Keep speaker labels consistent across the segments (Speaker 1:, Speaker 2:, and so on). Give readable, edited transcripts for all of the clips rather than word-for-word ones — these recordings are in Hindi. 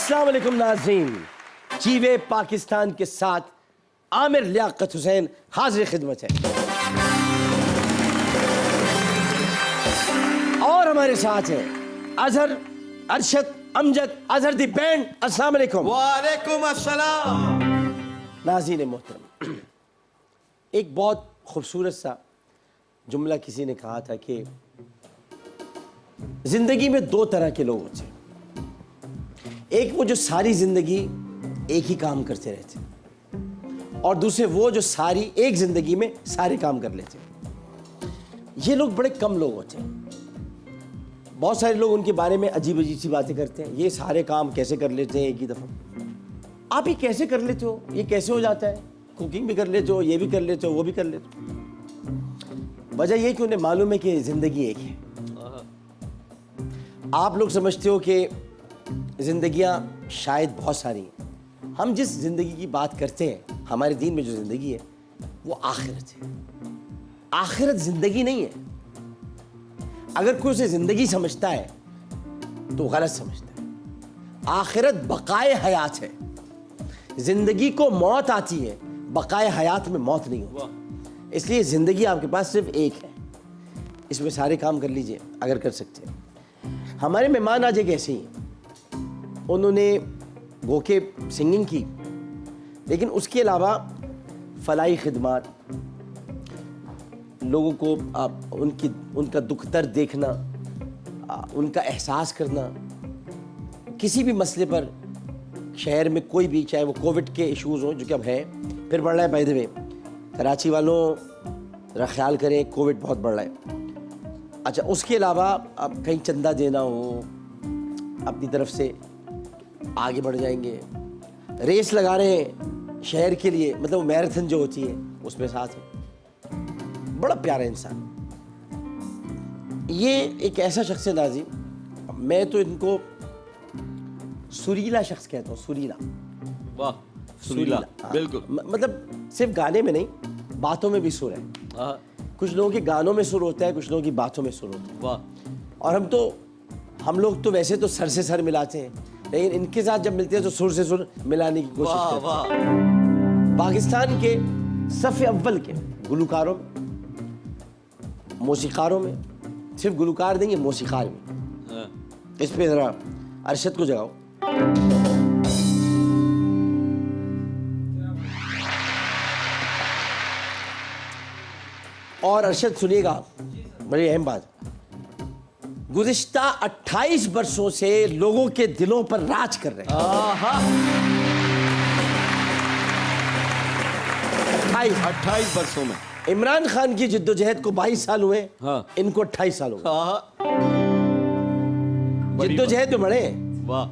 Speaker 1: अस्सलाम वालेकुम नाज़रीन, जीवे पाकिस्तान के साथ आमिर लियाकत हुसैन हाजिर खिदमत है। और हमारे साथ है अजहर, अरशद, अमजद, अजहर दी बैंड। अस्सलाम वालेकुम।
Speaker 2: वालेकुम अस्सलाम।
Speaker 1: नाज़रीन मोहतरम, एक बहुत खूबसूरत सा जुमला किसी ने कहा था कि जिंदगी में दो तरह के लोग होते हैं। एक वो जो सारी जिंदगी एक ही काम करते रहते हैं, और दूसरे वो जो सारी एक जिंदगी में सारे काम कर लेते हैं। ये लोग बड़े कम लोग होते हैं। बहुत सारे लोग उनके बारे में अजीब अजीब सी बातें करते हैं। ये सारे काम कैसे कर लेते हैं एक ही दफा। आप ये कैसे कर लेते हो, ये कैसे हो जाता है? कुकिंग भी कर लेते हो, ये भी कर लेते हो, वो भी कर लेते हो। वजह यह कि उन्हें मालूम है कि जिंदगी एक है। आप लोग समझते हो कि जिंदगियां शायद बहुत सारी हैं। हम जिस जिंदगी की बात करते हैं, हमारे दीन में जो जिंदगी है वो आखिरत है। आखिरत जिंदगी नहीं है। अगर कोई उसे जिंदगी समझता है तो गलत समझता है। आखिरत बकाए हयात है। जिंदगी को मौत आती है, बकाए हयात में मौत नहीं होती। इसलिए जिंदगी आपके पास सिर्फ एक है। इसमें सारे काम कर लीजिए अगर कर सकते हैं। हमारे मेहमान आज एक ऐसे ही हैं। उन्होंने गो के सिंगिंग की, लेकिन उसके अलावा फलाई खिदमात, लोगों को उनका दुख दर्द देखना, उनका एहसास करना, किसी भी मसले पर शहर में कोई भी, चाहे वो कोविड के इश्यूज़ हों जो कि अब है, फिर बढ़ रहा है। बाय द वे, कराची वालों ज़रा ख्याल करें, कोविड बहुत बढ़ रहा है। अच्छा, उसके अलावा अब कहीं चंदा देना हो अपनी तरफ से, आगे बढ़ जाएंगे। रेस लगा रहे हैं शहर के लिए, मतलब मैराथन जो होती है उसमें साथ है। बड़ा प्यारा इंसान। ये एक ऐसा शख्स है नाज़ी, मैं तो इनको सुरीला शख्स कहता हूँ। सुरीला,
Speaker 2: वाह, सुरीला,
Speaker 1: हाँ।
Speaker 2: बिल्कुल।
Speaker 1: मतलब सिर्फ गाने में नहीं, बातों में भी सुर है। कुछ लोगों के गानों में सुर होता है, कुछ लोगों की बातों में सुर होता है।
Speaker 2: वाह।
Speaker 1: और हम लोग तो वैसे तो सर से सर मिलाते हैं, लेकिन इनके साथ जब मिलते हैं तो सुर से सुर मिलाने की कोशिश करते हैं। पाकिस्तान के सफ़े अव्वल के गुलकारों में, मौसीकारों में, सिर्फ गुलकार नहीं है, मौसीकार भी। इस पे ज़रा अरशद को जगाओ। और अरशद सुनिएगा, बड़ी अहम बात, गुज़िश्ता 28 वर्षों से लोगों के दिलों पर राज कर रहे हैं।
Speaker 2: 28 वर्षों में।
Speaker 1: इमरान खान की जिद्दोजहद को 22 साल हुए,
Speaker 2: हाँ।
Speaker 1: इनको 28 साल हुए।
Speaker 2: बड़ी
Speaker 1: जिद्दोजहद में बढ़े।
Speaker 2: वाह।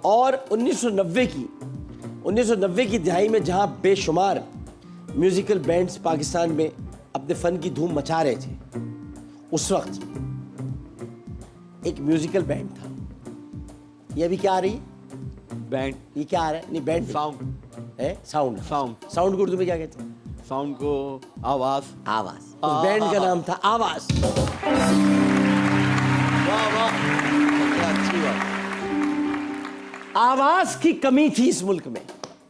Speaker 1: और 1990 की दिहाई में जहां बेशुमार म्यूजिकल बैंड्स पाकिस्तान में अपने फन की धूम मचा रहे थे, उस वक्त एक म्यूजिकल बैंड था। ये अभी क्या आ रही है?
Speaker 2: बैंड।
Speaker 1: ये क्या आ रहा है? नहीं, बैंड
Speaker 2: साउंड
Speaker 1: है। साउंड को उर्दू में क्या कहते हैं?
Speaker 2: साउंड को आवाज।
Speaker 1: आवाज। उस बैंड का नाम था आवाज।
Speaker 2: वाह वाह, क्या अच्छी बात।
Speaker 1: आवाज की कमी थी इस मुल्क में।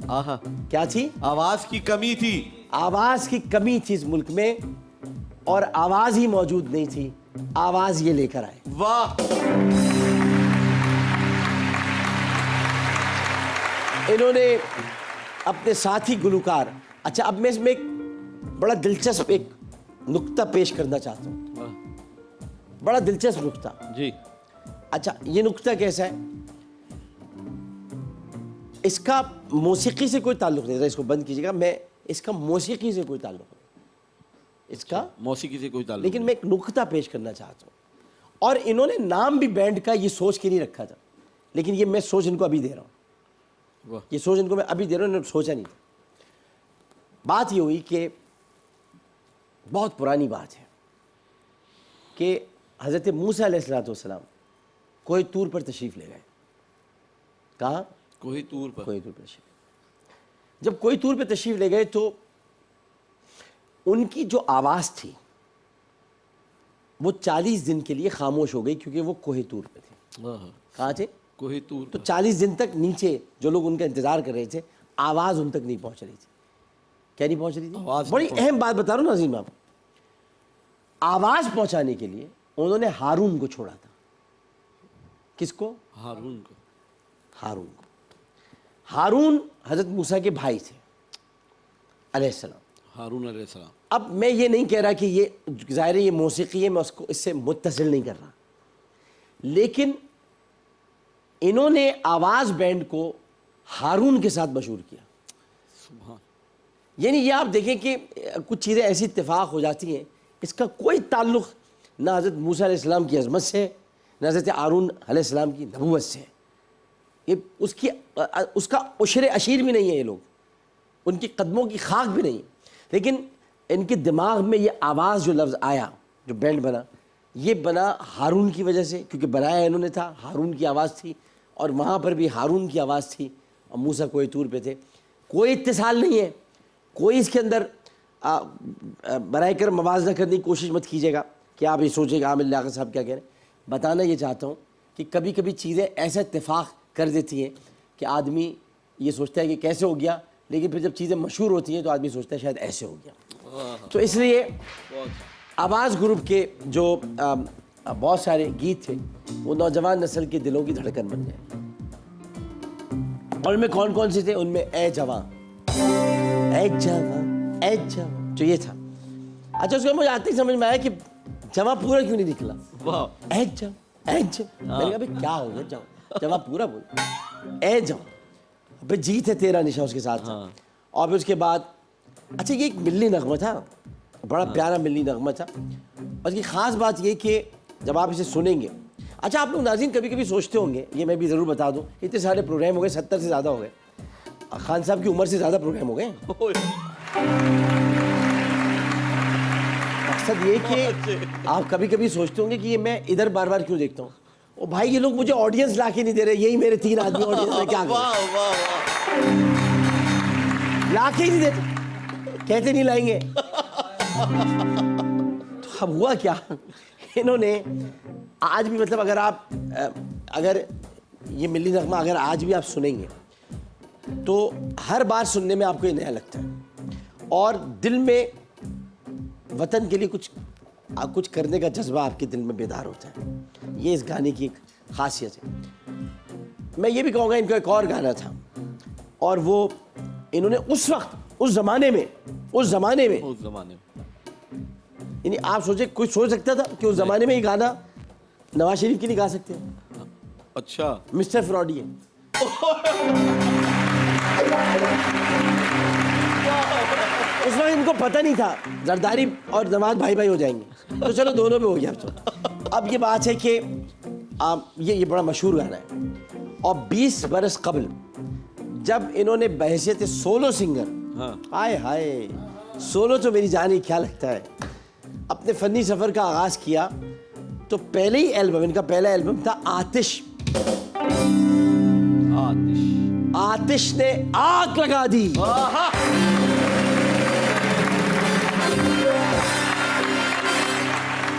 Speaker 2: आहा,
Speaker 1: क्या थी?
Speaker 2: आवाज की कमी थी।
Speaker 1: आवाज की कमी थी इस मुल्क में, और आवाज ही मौजूद नहीं थी। आवाज ये लेकर आए।
Speaker 2: वाह।
Speaker 1: इन्होंने अपने साथी गुलकार, अच्छा अब मैं इसमें एक बड़ा दिलचस्प एक नुक्ता पेश करना चाहता हूँ। बड़ा दिलचस्प नुक्ता
Speaker 2: जी।
Speaker 1: अच्छा, ये नुक्ता कैसा है? इसका मौसीकी से कोई ताल्लुक नहीं था, इसको बंद कीजिएगा। मैं इसका मौसीकी से कोई ताल्लुक नहीं, इसका
Speaker 2: मौसीकी से कोई ताल्लुक
Speaker 1: लेकिन मैं एक नुक्ता पेश करना चाहता हूँ। और इन्होंने नाम भी बैंड का ये सोच के नहीं रखा था, लेकिन ये मैं सोच इनको अभी दे रहा हूँ। ये सोच इनको मैं अभी दे रहा हूँ, इन्होंने सोचा नहीं था। बात ये हुई कि बहुत पुरानी बात है कि हज़रत मूसा अलैहिस्सलाम कोई तूर पर तशरीफ़ ले गए। कहाँ?
Speaker 2: कोई तूर पर।
Speaker 1: कोई तूर पर तशरीफ़। जब कोई तूर पर तशरीफ़ ले गए तो उनकी जो आवाज़ थी वो 40 दिन के लिए खामोश हो गई, क्योंकि वो कोहे तूर पे थे।
Speaker 2: हाँ।
Speaker 1: कहाँ थे?
Speaker 2: कोही तूर
Speaker 1: तो 40 दिन तक नीचे जो लोग उनका इंतजार कर रहे थे, आवाज उन तक नहीं पहुंच रही थी। क्या नहीं पहुंच रही थी?
Speaker 2: आवाज
Speaker 1: बड़ी अहम बात बता रहा हूं नाज़रीन आप। आवाज पहुंचाने के लिए उन्होंने हारून को छोड़ा था। किसको?
Speaker 2: हारून को।
Speaker 1: हारून को। हारून हजरत मूसा के भाई थे अलैहिस्सलाम।
Speaker 2: हारून अलैहिस्सलाम।
Speaker 1: अब मैं ये नहीं कह रहा कि ये ज़ाहिर है ये मौसीकी है, मैं उसको इससे मुत्तसिल नहीं कर रहा, लेकिन इन्होंने आवाज़ बैंड को हारून के साथ मशहूर किया।
Speaker 2: सुभान।
Speaker 1: यानी ये आप देखें कि कुछ चीज़ें ऐसी इत्तेफाक हो जाती हैं, इसका कोई ताल्लुक़ ना हज़रत मूसा अलैहिस्सलाम की अज़मत से, ना हज़रत हारून अलैहिस्सलाम की नबूवत से। ये उसका उशरे अशीर भी नहीं है, ये लोग उनकी कदमों की खाक भी नहीं है, लेकिन इनके दिमाग में ये आवाज़ जो लफ्ज़ आया, जो बैंड बना, ये बना हारून की वजह से, क्योंकि बनाया इन्होंने था, हारून की आवाज़ थी और वहाँ पर भी हारून की आवाज़ थी और मूसा कोई तूर पे थे। कोई इत्तिसाल नहीं है, कोई इसके अंदर बराए कर मवाज़ना करने की कोशिश मत कीजिएगा कि आप ये सोचेगा आमिर लियाकत साहब क्या कह रहे हैं। बताना ये चाहता हूँ कि कभी कभी चीज़ें ऐसा इत्तेफाक कर देती हैं कि आदमी ये सोचता है कि कैसे हो गया, लेकिन फिर जब चीज़ें मशहूर होती हैं तो आदमी सोचता है शायद ऐसे हो गया। तो इसलिए आवाज़ ग्रुप के जो बहुत सारे गीत थे वो नौजवान नस्ल के दिलों की धड़कन बन गए। और उनमें कौन कौन से थे? उनमें ए जवां, ए जवां, ए जवां, जो ये था। अच्छा, उसके मुझे आते ही समझ में आया कि जवां पूरा क्यों नहीं निकला।
Speaker 2: वाह।
Speaker 1: ए जवां, ए जवां, मैंने कहा भाई क्या हो गया, जवां जवां पूरा बोल, ए जवां। भाई जीत है तेरा निशा उसके साथ था। और फिर उसके बाद अच्छा ये एक मिल्ली नगमा था, बड़ा प्यारा मिल्ली नगमा था। और इसकी ख़ास बात ये कि जब आप इसे सुनेंगे, अच्छा आप लोग नाज़रीन कभी कभी सोचते होंगे, ये मैं भी ज़रूर बता दूं, इतने सारे प्रोग्राम हो गए, 70 से ज़्यादा हो गए, खान साहब की उम्र से ज़्यादा प्रोग्राम हो गए। मकसद ये कि आप कभी कभी सोचते होंगे कि ये मैं इधर बार बार क्यों देखता हूँ। ओ भाई ये लोग मुझे ऑडियंस ला के नहीं दे रहे, यही मेरे 3 आदमी ऑडियंस में क्या ला के ही नहीं देते, कहते नहीं लाएंगे। तो अब हुआ क्या, इन्होंने आज भी मतलब अगर ये मिल्ली नगमा अगर आज भी आप सुनेंगे तो हर बार सुनने में आपको ये नया लगता है और दिल में वतन के लिए कुछ करने का जज्बा आपके दिल में बेदार होता है। ये इस गाने की एक खासियत है। मैं ये भी कहूँगा इनका एक और गाना था और वो इन्होंने उस वक्त उस ज़माने में यानी आप सोचे कोई सोच सकता था कि उस ज़माने में ये गाना नवाज शरीफ के लिए गा सकते हैं।
Speaker 2: अच्छा।
Speaker 1: मिस्टर फ्रॉडी है। उस वक्त इनको पता नहीं था जरदारी और नवाज भाई भाई हो जाएंगे, तो चलो दोनों पे हो गया। तो अब ये बात है कि ये बड़ा मशहूर गाना है और 20 बरस कबल जब इन्होंने बहैसियत सोलो सिंगर, हाय हाय सोलो तो मेरी जान ही क्या लगता है, अपने फ़नी सफ़र का आगाज़ किया तो पहले ही एल्बम, इनका पहला एल्बम था आतिश। आतिश ने आग लगा दी।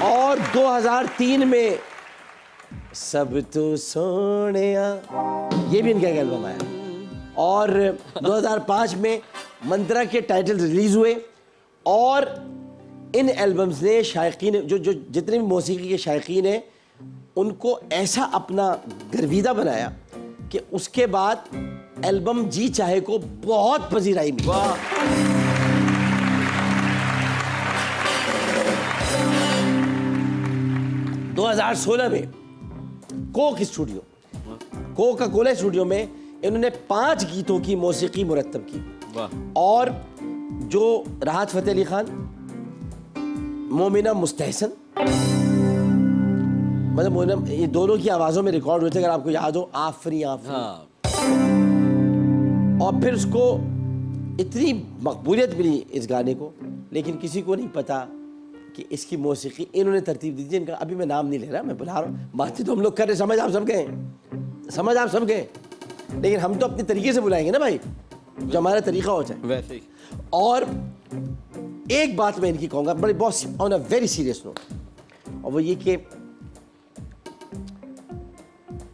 Speaker 1: और 2003 में सब तो सोनिया, ये भी इनका एक एल्बम आया। और 2005 में मंत्रा के टाइटल रिलीज हुए और इन एल्बम्स ने शायकीन जो जितने भी मौसीकी के शायकीन हैं उनको ऐसा अपना गर्विदा बनाया कि उसके बाद एल्बम जी चाहे को बहुत पजीराई मिली। 2016 में कोका कोला स्टूडियो में इन्होंने 5 गीतों की मौसीकी मुरत्तब की और जो राहत फ़तेह अली खान, मोमिना मुस्तहसन, मतलब मोमिना, ये दोनों की आवाज़ों में रिकॉर्ड हुए थे अगर आपको याद हो, आफरी और फिर उसको इतनी मकबूलियत मिली इस गाने को, लेकिन किसी को नहीं पता कि इसकी मौसीकी इन्होंने तरतीब दी। इनका अभी मैं नाम नहीं ले रहा, मैं बुला रहा हूँ, बातें तो हम लोग कर रहे, समझ आप सब गए, लेकिन हम तो अपने तरीके से बुलाएंगे ना भाई, जो हमारा तरीका होता है
Speaker 2: वैसे ही।
Speaker 1: और एक बात मैं इनकी कहूँगा बड़ी बहुत on a very serious note, और वो ये कि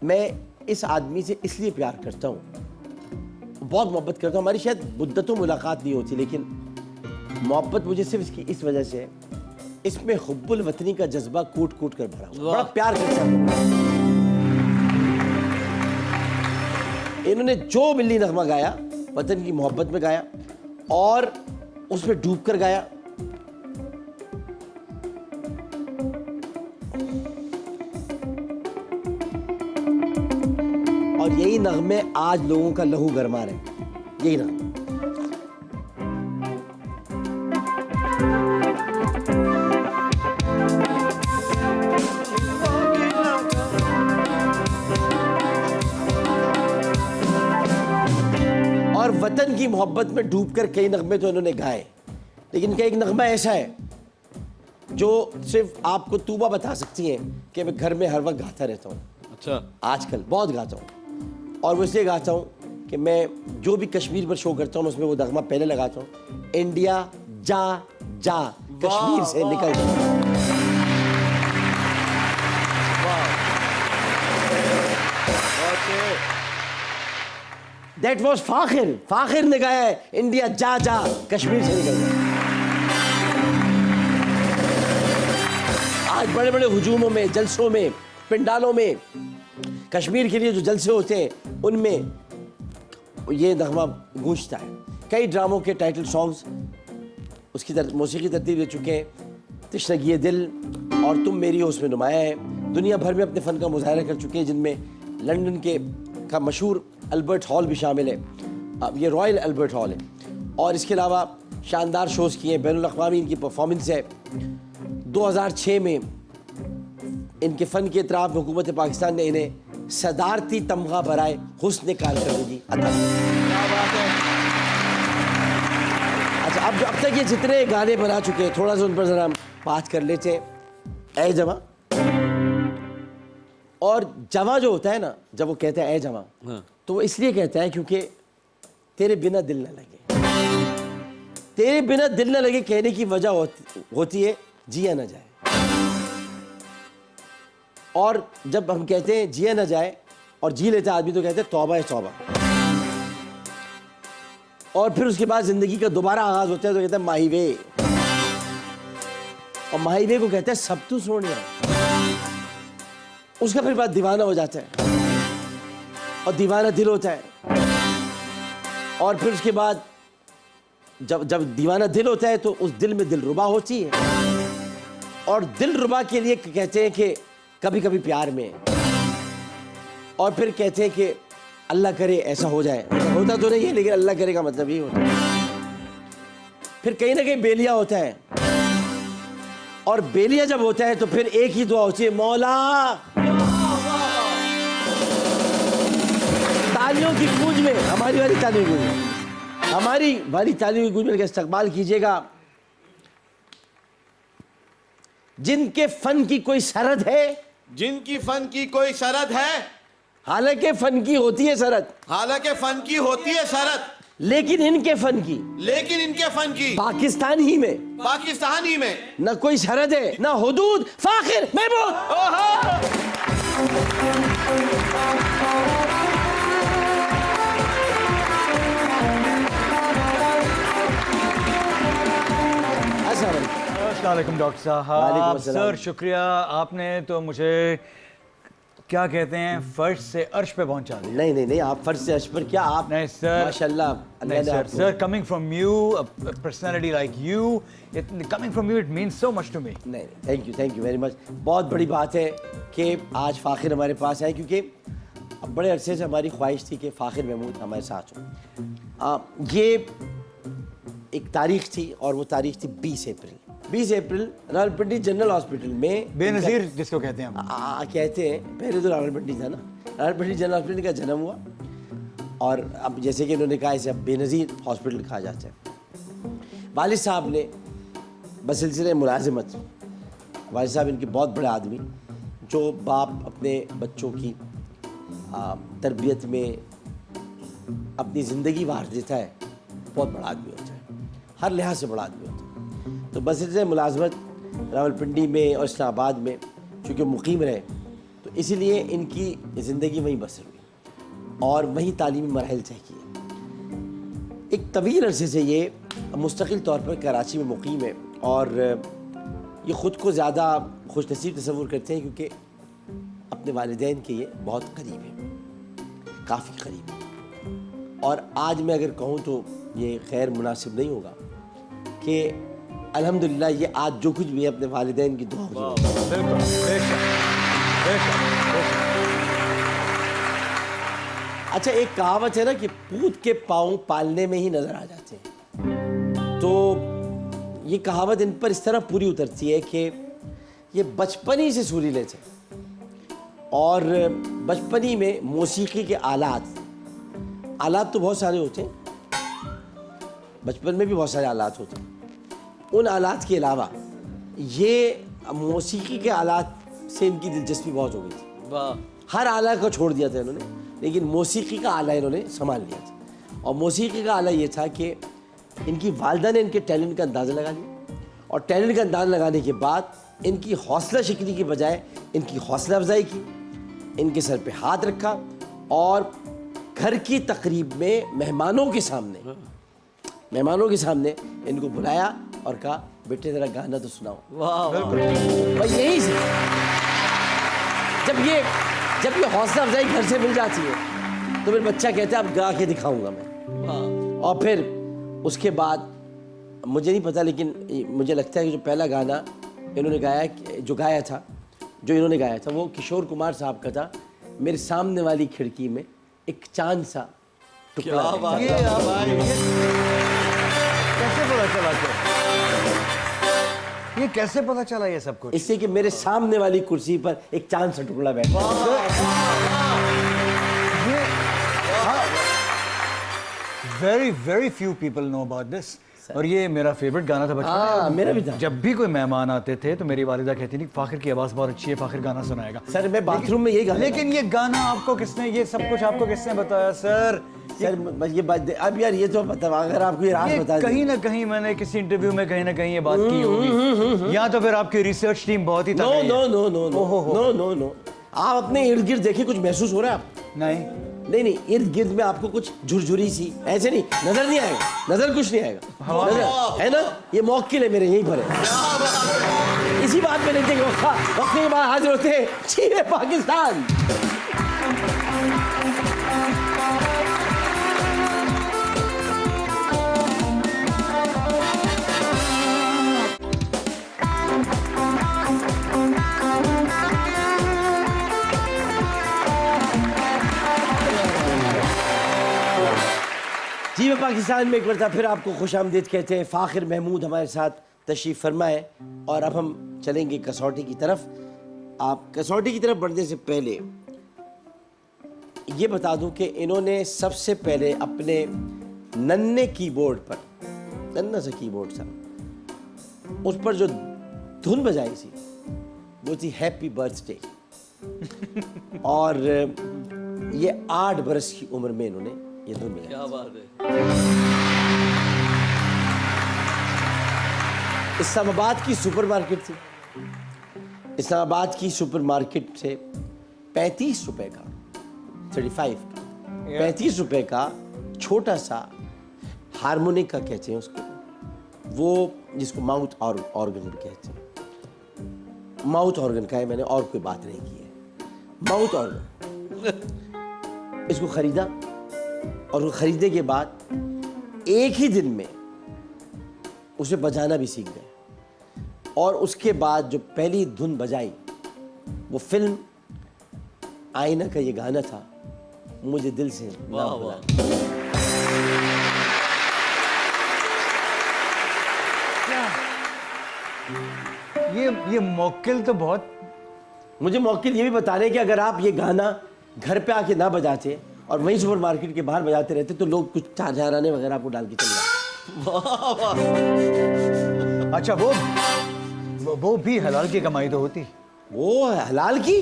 Speaker 1: मैं इस आदमी से इसलिए प्यार करता हूँ, बहुत मोहब्बत करता हूँ। हमारी शायद मुद्दतों मुलाकात नहीं होती, लेकिन मोहब्बत मुझे सिर्फ इसकी इस वजह से है, इसमें हुब्बुल वतनी का जज्बा कूट कूट कर भरा हुआ, बड़ा प्यार करता हूँ। इन्होंने जो मिली नगमा गाया, वतन की मोहब्बत में गाया और उसमें डूब कर गाया। और यही नगमे आज लोगों का लहू गरमा रहे हैं, यही नगमे। और वतन की मोहब्बत में डूबकर कई नगमे तो इन्होंने गाए, लेकिन इनका एक नगमा ऐसा है जो सिर्फ आपको तूबा बता सकती है कि मैं घर में हर वक्त गाता रहता हूँ।
Speaker 2: अच्छा,
Speaker 1: आजकल बहुत गाता हूँ, और वो इसलिए गाता हूँ कि मैं जो भी कश्मीर पर शो करता हूँ उसमें वो नगमा पहले लगाता हूँ, इंडिया जा जा कश्मीर से निकल जा। दैट वॉज फाखिर, फाखिर ने गाया है, इंडिया जा जा कश्मीर से निकल जा। आज बड़े बड़े हुजूमों में, जलसों में, पिंडालों में कश्मीर के लिए जो जलसे होते हैं उनमें ये नगमा गूंजता है। कई ड्रामों के टाइटल सॉन्ग्स उसकी मौसीकी तरतीब दे चुके हैं। तिश्नगी दिल और तुम मेरी हो उसमें नुमाया है। दुनिया भर में अपने फ़न का मुजाहरा कर चुके हैं, जिनमें लंदन के का मशहूर अल्बर्ट हॉल भी शामिल है। अब ये रॉयल अल्बर्ट हॉल है। और इसके अलावा शानदार शोज़ किए, बैनुल अक़वामी इनकी परफॉर्मेंस है। 2006 में इनके फ़न के इतराफ़ में हुकूमत पाकिस्तान ने इन्हें सदारती तमगा बराए हुस्न कारकर्दगी अता की। अच्छा, अब तक ये जितने गाने बना चुके हैं, थोड़ा सा उन पर ज़रा हम बात कर लेते हैं। ऐ जवां, और जवां जो होता है ना, जब वो कहते हैं ऐ जवां, तो वो इसलिए कहता है क्योंकि तेरे बिना दिल न लगे। तेरे बिना दिल न लगे कहने की वजह होती है जिया न जाए। और जब हम कहते हैं जिया न जाए और जी लेता आदमी, तो कहते हैं तौबा है तौबा। और फिर उसके बाद जिंदगी का दोबारा आगाज होता है तो कहते हैं माहीवे, और माहीवे को कहते हैं सब तू सोनिया। उसका फिर बाद दीवाना हो जाता है, और दीवाना दिल होता है। और फिर उसके बाद जब दीवाना दिल होता है तो उस दिल में दिलरुबा होती है, और दिलरुबा के लिए कहते हैं कि कभी कभी प्यार में, और फिर कहते हैं कि अल्लाह करे ऐसा हो जाए। होता तो नहीं है, लेकिन अल्लाह करे का मतलब ही होता है। फिर कहीं ना कहीं बेलिया होता है, और बेलिया जब होता है तो फिर एक ही दुआ होती है, मौला। तालियों की गूंज में, हमारी वाली तालियों की गूंज में, हमारी वाली तालियों की गूंज में इस्तेमाल कीजिएगा। जिनके फन की कोई सरहद है,
Speaker 3: जिनकी फन की कोई शरत है,
Speaker 1: हालांकि फन की होती है सरहद,
Speaker 3: हालांकि फन की होती है शरत,
Speaker 1: लेकिन इनके फन की,
Speaker 3: लेकिन इनके फन की
Speaker 1: पाकिस्तान ही में,
Speaker 3: पाकिस्तान ही में
Speaker 1: न कोई सरहद है, न हुदूद। फाखिर महमूद।
Speaker 4: अस्सलामुअलैकुम डॉक्टर साहब। सर शुक्रिया, आपने तो मुझे क्या कहते हैं फर्श से अर्श पे पहुंचा दिया।
Speaker 1: नहीं, आप फर्श से अर्श पर क्या, आप
Speaker 4: नहीं सर,
Speaker 1: माशाल्लाह।
Speaker 4: नहीं sir, sir coming from you, a personality like you, coming from you it means so much to me.
Speaker 1: नहीं, थैंक यू वेरी मच। बहुत बड़ी बात है कि आज फाखिर हमारे पास आए, क्योंकि बड़े अरसे से हमारी ख्वाहिश थी कि फाखिर महमूद हमारे साथ हो। ये एक तारीख थी, और वो तारीख थी 20 अप्रैल। 20 अप्रैल रावलपिंडी जनरल हॉस्पिटल में,
Speaker 4: बेनज़ीर जिसको कहते हैं हम,
Speaker 1: कहते हैं, पहले तो रावलपिंडी था ना, रावलपिंडी जनरल हॉस्पिटल का जन्म हुआ, और अब जैसे कि इन्होंने कहा इसे अब बेनज़ीर हॉस्पिटल कहा जाता है। वालिद साहब ने बसिलसिले मुलाजिमत, वालिद साहब इनके बहुत बड़े आदमी, जो बाप अपने बच्चों की तरबियत में अपनी ज़िंदगी वार देता है, बहुत बड़ा आदमी होता है, हर लिहाज से बड़ा आदमी होता है। तो बसिलसिले मुलाजमत रावलपिंडी में और इस्लामाबाद में चूँकि मुकीम रहे, तो इसीलिए इनकी ज़िंदगी वहीं बसर हुई। और वहीं तालीमी मराहिल तय किए। एक तवील अरसे से ये मुस्तकिल तौर पर कराची में मुकीम है और ये ख़ुद को ज़्यादा खुश नसीब तस्वुर करते हैं क्योंकि अपने वालिदैन के ये बहुत करीब है, काफ़ी करीब है। और आज मैं अगर कहूँ तो ये खैर मुनासिब नहीं होगा कि अल्हम्दुलिल्लाह ये आज जो कुछ भी है अपने वालिदैन की दुआ हो।
Speaker 4: बिल्कुल, बेशक, बेशक, बेशक।
Speaker 1: अच्छा, एक कहावत है ना कि पूत के पाँव पालने में ही नज़र आ जाते हैं, तो ये कहावत इन पर इस तरह पूरी उतरती है कि ये बचपन ही से सुरीले थे और बचपन ही में मौसीकी के आलात तो बहुत सारे होते हैं, बचपन में भी बहुत सारे आलात होते हैं। उन आलात के अलावा ये मौसीकी के आलात से इनकी दिलचस्पी बहुत हो गई थी।
Speaker 2: वाह।
Speaker 1: हर आला को छोड़ दिया था इन्होंने, लेकिन मौसीकी का आला इन्होंने संभाल लिया था। और मौसीकी का आला ये था कि इनकी वालदा ने इनके टैलेंट का अंदाज़ा लगा लिया और टैलेंट का अंदाज़ा लगाने के बाद इनकी हौसला शिकनी की बजाय इनकी हौसला अफजाई की, इनके सर पे हाथ रखा और घर की तकरीब में मेहमानों के सामने इनको बुलाया और कहा बेटे ज़रा गाना तो सुनाओ।
Speaker 2: वाह।
Speaker 1: भाई यही से जब ये हौसला अफजाई घर से मिल जाती है तो फिर बच्चा कहता है अब गा के दिखाऊंगा मैं।
Speaker 2: वाह।
Speaker 1: और फिर उसके बाद मुझे नहीं पता लेकिन मुझे लगता है कि जो पहला गाना इन्होंने गाया था वो किशोर कुमार साहब का था, मेरे सामने वाली खिड़की में एक चांद सा टुकड़ा
Speaker 2: क्या बात
Speaker 4: ये
Speaker 2: है
Speaker 4: आप
Speaker 2: भाई।
Speaker 4: कैसे पता चला ये कैसे पता चला ये सब कुछ?
Speaker 1: इससे कि मेरे सामने वाली कुर्सी पर एक चांद सा टुकड़ा बैठा
Speaker 4: very very few people know about this. और ये मेरा फेवरेट गाना था बचपन
Speaker 1: हाँ,
Speaker 4: में।
Speaker 1: मेरा भी था।
Speaker 4: जब भी कोई मेहमान आते थे तो मेरी वालिदा कहती थी फाखिर की आवाज़ बहुत अच्छी है, फाखिर गाना सुनाएगा।
Speaker 1: सर मैं बाथरूम में यही गाना
Speaker 4: लेकिन ये गाना आपको किसने, ये सब कुछ आपको किसने बताया सर?
Speaker 1: सर बस ये बात अब यार ये तो पता अगर आपको ये राज
Speaker 4: ये
Speaker 1: बता
Speaker 4: कहीं ना कहीं मैंने किसी इंटरव्यू में कहीं ना कहीं ये बात की होगी, या तो फिर आपकी रिसर्च टीम बहुत ही
Speaker 1: नो
Speaker 4: तगड़ी है।
Speaker 1: No no no no no no आप अपने इर्द गिर्द देखिए, कुछ महसूस हो रहा है आप? नहीं इर्द गिर्द में आपको कुछ झुरझुरी सी ऐसे नहीं नजर नहीं आएगा, नजर कुछ नहीं आएगा, नजर है ना, ये मौकिल है मेरे यहीं पर है। इसी बात में लेते वक्त के बाद हाजिर होते हैं चीरे पाकिस्तान। जी मैं पाकिस्तान में एक बार फिर आपको खुशामदीद कहते हैं। फ़ाखिर महमूद हमारे साथ तशरीफ़ फरमाए और अब हम चलेंगे कसौटी की तरफ। आप कसौटी की तरफ बढ़ने से पहले ये बता दूं कि इन्होंने सबसे पहले अपने नन्हे कीबोर्ड पर, नन्हा सा कीबोर्ड था, उस पर जो धुन बजाई थी वो थी हैप्पी बर्थडे। और ये 8 बरस की उम्र में इन्होंने ये धुन बजाई।
Speaker 2: क्या बात है।
Speaker 1: इस्लामाबाद की सुपरमार्केट थी, इस्लामाबाद की सुपरमार्केट से 35 रुपए का 35 का 35 रुपए का छोटा सा हारमोनिका कहते हैं उसको, वो जिसको माउथ ऑर्गन कहते हैं, माउथ ऑर्गन का है, मैंने और कोई बात नहीं की है, माउथ ऑर्गन। इसको खरीदा और वो खरीदने के बाद एक ही दिन में उसे बजाना भी सीख गए। और उसके बाद जो पहली धुन बजाई वो फिल्म आईना का ये गाना था, मुझे दिल से ना भुला।
Speaker 4: ये मौकिल तो बहुत,
Speaker 1: मुझे मौकिल ये भी बता रहे कि अगर आप ये गाना घर पे आके ना बजाते और वहीं सुपरमार्केट के बाहर बजाते रहते तो लोग कुछ चाराने वगैरह आपको डाल के चले जाते।
Speaker 4: अच्छा वो भी हलाल की कमाई तो होती,
Speaker 1: वो हलाल की,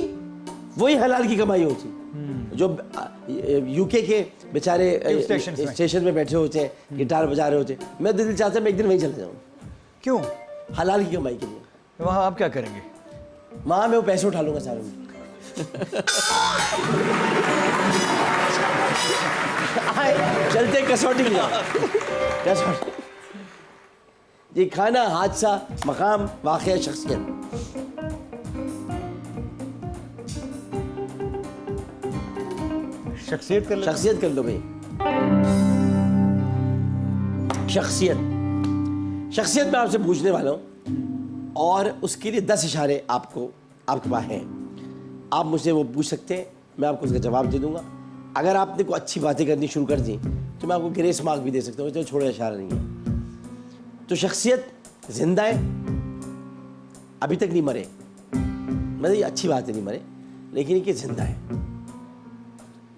Speaker 1: वही हलाल की कमाई होती जो यूके के बेचारे स्टेशन में बैठे होते हैं, गिटार बजा रहे होते। मैं दिल चाहता मैं एक दिन वहीं चले जाऊँ।
Speaker 4: क्यों?
Speaker 1: हलाल की कमाई के लिए।
Speaker 4: वहाँ आप क्या करेंगे?
Speaker 1: वहाँ मैं वो पैसे उठा लूंगा सारे। आए चलते कसौटी ले जाओ कसौटी। ये खाना, हादसा, मकाम, वाक़या, शख्सियत।
Speaker 4: शख्सियत कर लेते हैं।
Speaker 1: शख्सियत कर लो भाई। शख्सियत, शख्सियत मैं आपसे पूछने वाला हूँ और उसके लिए 10 इशारे आपको आपके पास हैं। आप मुझसे वो पूछ सकते हैं, मैं आपको उसका जवाब दे दूंगा। अगर आपने कोई अच्छी बातें करनी शुरू कर दी तो मैं आपको ग्रेस मार्क भी दे सकता हूँ, तो छोड़ो इशारा नहीं है। तो शख्सियत जिंदा है, अभी तक नहीं मरे, मतलब ये अच्छी बात है नहीं मरे, लेकिन ये जिंदा है,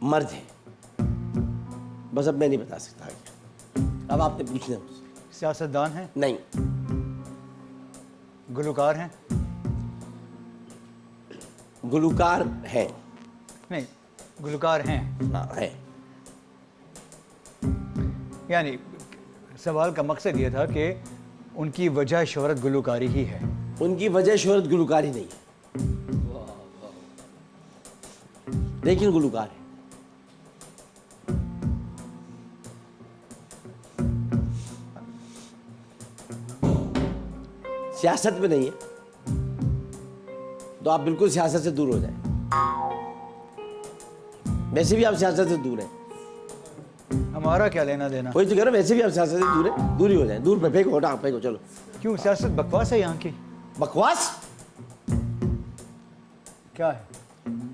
Speaker 1: मर्द है, बस अब मैं नहीं बता सकता आगे। अब आपने पूछना मुझसे।
Speaker 4: सियासतदान हैं,
Speaker 1: नहीं,
Speaker 4: गुलकार हैं,
Speaker 1: गुलकार है।
Speaker 4: नहीं गुलकार हैं,
Speaker 1: हाँ है।
Speaker 4: यानी सवाल का मकसद ये था कि उनकी वजह शोहरत गुलकारी ही है।
Speaker 1: उनकी वजह शोहरत गुलकारी नहीं है, लेकिन गुलकार है। सियासत में नहीं है, तो आप बिल्कुल सियासत से दूर हो जाए। वैसे भी आप सियासत से दूर हैं,
Speaker 4: हमारा क्या लेना देना।
Speaker 1: वही तो कह रहा हूं, वैसे भी आप सियासत से दूर है, दूर ही हो जाए, दूर पे फेंको, हटा फेंको, चलो।
Speaker 4: क्यों सियासत बकवास है यहाँ की?
Speaker 1: बकवास
Speaker 4: क्या है?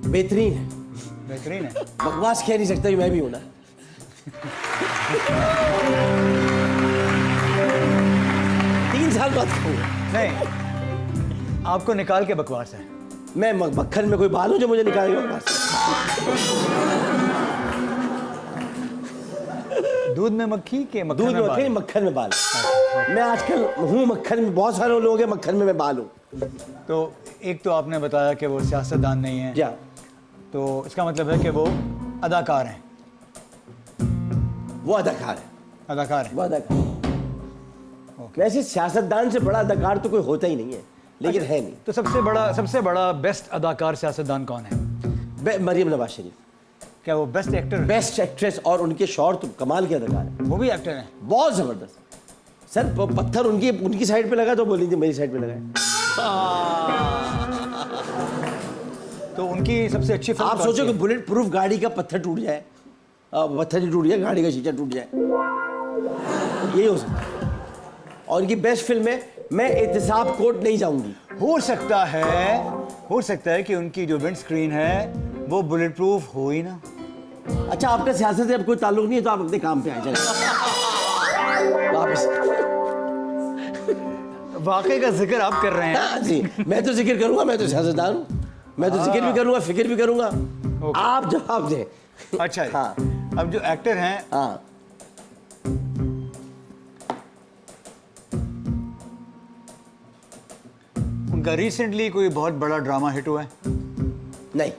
Speaker 1: बेहतरीन है,
Speaker 4: बेहतरीन है।
Speaker 1: बकवास कह नहीं सकता कि मैं भी हूं ना। 3 साल बाद कहूंगा।
Speaker 4: नहीं, आपको निकाल के बकवास है।
Speaker 1: मैं मक्खन में कोई बाल हूं जो मुझे निकालेगा बकवास?
Speaker 4: दूध में मक्खी के मक्खन
Speaker 1: दूध
Speaker 4: में
Speaker 1: में
Speaker 4: बाल?
Speaker 1: मक्खन, मक्खन में बाल। मैं आजकल हूँ मक्खन में, बहुत सारे लोग हैं मक्खन में, मैं बाल हूँ।
Speaker 4: तो एक तो आपने बताया कि वो सियासतदान नहीं है,
Speaker 1: क्या?
Speaker 4: तो इसका मतलब है कि वो अदाकार हैं।
Speaker 1: वो अदाकार है,
Speaker 4: अदाकार हैं।
Speaker 1: वो अदाकार है। वैसे सियासतदान से बड़ा अदाकार तो कोई होता ही नहीं है, लेकिन है नहीं।
Speaker 4: तो सबसे बड़ा बेस्ट अदाकार सियासतदान कौन है?
Speaker 1: मरियम नवाज शरीफ।
Speaker 4: क्या वो बेस्ट एक्टर?
Speaker 1: बेस्ट एक्ट्रेस, और उनके शौहर तो कमाल के अदाकार है,
Speaker 4: वो भी एक्टर हैं।
Speaker 1: बहुत जबरदस्त। सर पत्थर उनकी साइड पे लगा तो बोली थी मेरी साइड पे लगाए।
Speaker 4: तो उनकी सबसे अच्छी फिल्म
Speaker 1: आप
Speaker 4: कौन
Speaker 1: सोचो
Speaker 4: सी
Speaker 1: कि
Speaker 4: है?
Speaker 1: बुलेट प्रूफ गाड़ी का पत्थर टूट जाए, पत्थर ही टूट जाए, गाड़ी का शीशा टूट जाए, यही हो सकता है। और इनकी बेस्ट फिल्म है मैं एहतिसाब कोर्ट नहीं जाऊंगी।
Speaker 4: हो सकता है कि उनकी जो विंड स्क्रीन है वो बुलेट प्रूफ हो ही ना।
Speaker 1: अच्छा, आपका सियासत से अब कोई ताल्लुक नहीं है, तो आप अपने काम पे आ जाए वापस।
Speaker 4: वाकई का जिक्र आप कर रहे हैं।
Speaker 1: हाँ जी, मैं तो जिक्र करूंगा, मैं तो सियासतदान हूँ, मैं तो जिक्र भी करूंगा, फिक्र भी करूंगा। आप जवाब दें।
Speaker 4: अच्छा जी।
Speaker 1: हाँ
Speaker 4: अब जो एक्टर हैं,
Speaker 1: हाँ,
Speaker 4: उनका रिसेंटली कोई बहुत बड़ा ड्रामा हिट हुआ है?
Speaker 1: नहीं,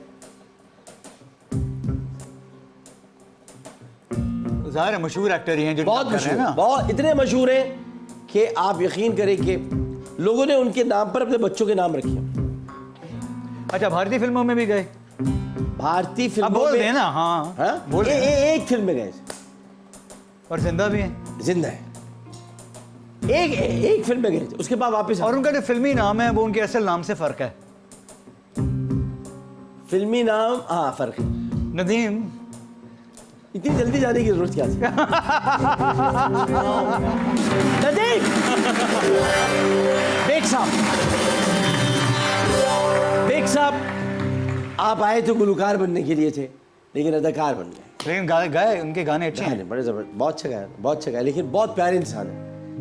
Speaker 4: ज़ाहिर है मशहूर एक्टर ही हैं जो
Speaker 1: बहुत
Speaker 4: कर रहे हैं
Speaker 1: मशहूर,
Speaker 4: ना।
Speaker 1: बहुत इतने मशहूर हैं कि आप यकीन करें कि लोगों ने उनके नाम पर अपने बच्चों के नाम रखे।
Speaker 4: अच्छा, भारतीय फिल्मों में भी गए?
Speaker 1: भारतीय
Speaker 4: अब
Speaker 1: फिल्मों
Speaker 4: बोल
Speaker 1: में
Speaker 4: देना। हाँ,
Speaker 1: हाँ?
Speaker 4: बोल देना।
Speaker 1: एक फिल्म में गए,
Speaker 4: और जिंदा भी हैं।
Speaker 1: जिंदा है। एक फिल्म में गए थे, उसके बाद वापस
Speaker 4: और उनका जो फिल्मी नाम है वो उनके असल नाम से फर्क है।
Speaker 1: फिल्मी नाम, हाँ फर्क है।
Speaker 4: नदीम।
Speaker 1: इतनी जल्दी जाने की जरूरत क्या थी? नदीम, बेग साहब, आप आए तो गुलकार बनने के लिए थे, लेकिन अदाकार बन गए।
Speaker 4: लेकिन गाए उनके गाने अच्छे हैं।
Speaker 1: गाने बड़े जबरदस्त, बहुत अच्छा गाया, बहुत अच्छा गाया, लेकिन बहुत प्यारे इंसान है,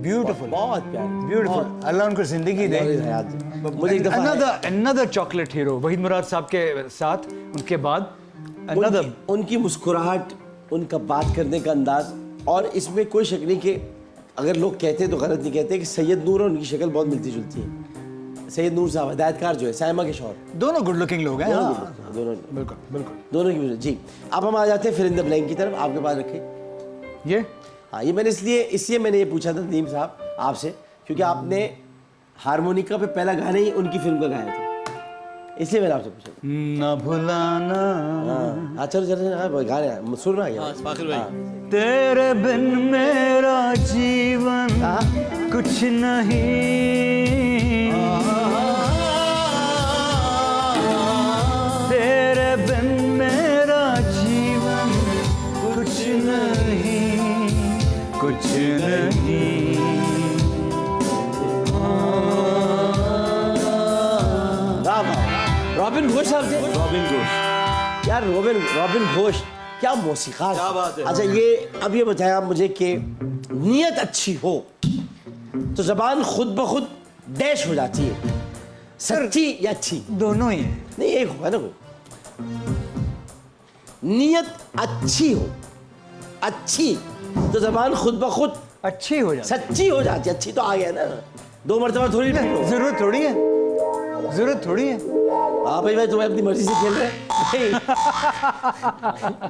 Speaker 4: ब्यूटीफुल,
Speaker 1: बहुत प्यारे,
Speaker 4: ब्यूटीफुल। अल्लाह उनको जिंदगी दे।
Speaker 1: मुझे एक दफा
Speaker 4: another चॉकलेट हीरो वहीद मुराद साहब के साथ उनके बाद another
Speaker 1: उनकी मुस्कुराहट, उनका बात करने का अंदाज, और इसमें कोई शक नहीं कि अगर लोग कहते हैं तो गलत नहीं कहते कि सैयद नूर और उनकी शक्ल बहुत मिलती जुलती है। सैयद नूर साहब हिदायतकार जो है, साइमा के शौहर,
Speaker 4: दोनों गुड लुकिंग लोग हैं। हाँ,
Speaker 1: दोनों
Speaker 4: बिल्कुल बिल्कुल।
Speaker 1: दोनों की जी। अब हम आ जाते हैं फिर इन द ब्लैंक की तरफ, आपके पास रखें।
Speaker 4: ये
Speaker 1: हाँ, ये मैंने इसलिए मैंने ये पूछा था नदीम साहब आपसे, क्योंकि आपने हारमोनिका पे पहला गाना ही उनकी फिल्म का गाया था, इसलिए मैंने आपसे पूछा।
Speaker 4: न भुलाना
Speaker 1: हाँ चलो चलो, हाँ गा रहे हैं, सुन रहा है।
Speaker 2: हाँ फाखिर भाई
Speaker 4: तेरे बिन मेरा जीवन कुछ नहीं, तेरे बिन मेरा जीवन कुछ नहीं, कुछ नहीं।
Speaker 1: रॉबिन घोष साहब थे।
Speaker 2: रॉबिन घोष
Speaker 1: यार रॉबिन घोष क्या मौसीकार।
Speaker 2: क्या बात है।
Speaker 1: अच्छा ये अब ये बताया आप मुझे कि नीयत अच्छी हो तो जबान खुद ब खुद डैश हो जाती है, सच्ची या अच्छी।
Speaker 4: दोनों ही है।
Speaker 1: नहीं एक होगा ना कोई। नीयत अच्छी हो, अच्छी तो जबान खुद ब खुद
Speaker 4: अच्छी हो जाती
Speaker 1: सच्ची हो जाती है। अच्छी तो आ गया ना, 2 मरतबा थोड़ी
Speaker 4: है।
Speaker 1: नहीं।
Speaker 4: जरूरत थोड़ी है, जरूरत थोड़ी है।
Speaker 1: हाँ भाई तुम्हें अपनी मर्जी से खेल रहे हैं।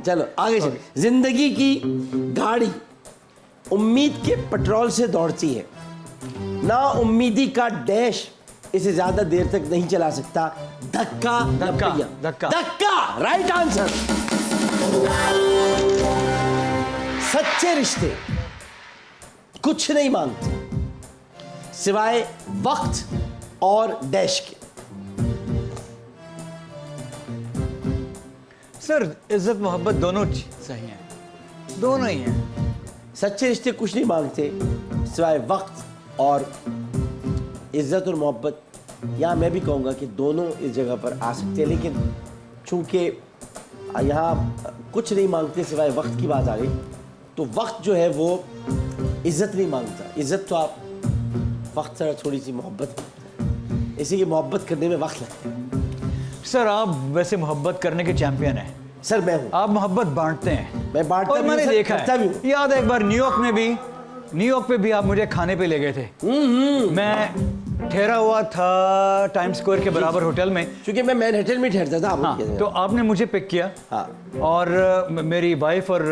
Speaker 1: चलो आगे चलो। जिंदगी की गाड़ी उम्मीद के पेट्रोल से दौड़ती है, ना उम्मीदी का डैश इसे ज्यादा देर तक नहीं चला सकता। धक्का
Speaker 4: धक्का,
Speaker 1: या पहिया?
Speaker 4: धक्का।
Speaker 1: धक्का राइट आंसर। सच्चे रिश्ते कुछ नहीं मांगते सिवाय वक्त और डैश के।
Speaker 4: सर इज्जत मोहब्बत दोनों सही हैं, दोनों ही हैं।
Speaker 1: सच्चे रिश्ते कुछ नहीं मांगते सिवाय वक्त और इज्जत और मोहब्बत। यहाँ मैं भी कहूँगा कि दोनों इस जगह पर आ सकते हैं, लेकिन चूंकि यहाँ कुछ नहीं मांगते सिवाय वक्त की बात आ गई, तो वक्त जो है वो इज्जत नहीं मांगता। इज्जत तो आप वक्त से थोड़ी सी मोहब्बत, इसी मोहब्बत करने में वक्त लगता है।
Speaker 4: सर आप वैसे मोहब्बत करने के चैंपियन हैं।
Speaker 1: सर मैं हूँ,
Speaker 4: आप मोहब्बत बांटते हैं।
Speaker 1: मैं बांटता
Speaker 4: और
Speaker 1: भी हूँ
Speaker 4: मैंने
Speaker 1: सर,
Speaker 4: देखा
Speaker 1: करता भी
Speaker 4: है,
Speaker 1: हूँ।
Speaker 4: याद है एक बार न्यूयॉर्क पे भी आप मुझे खाने पे ले गए थे। मैं ठहरा हुआ था टाइम स्क्वायर के बराबर होटल में।
Speaker 1: क्योंकि मैं मैनहट्टन में ठहरता था।
Speaker 4: हाँ, तो आपने मुझे पिक किया।
Speaker 1: हाँ।
Speaker 4: और मेरी वाइफ और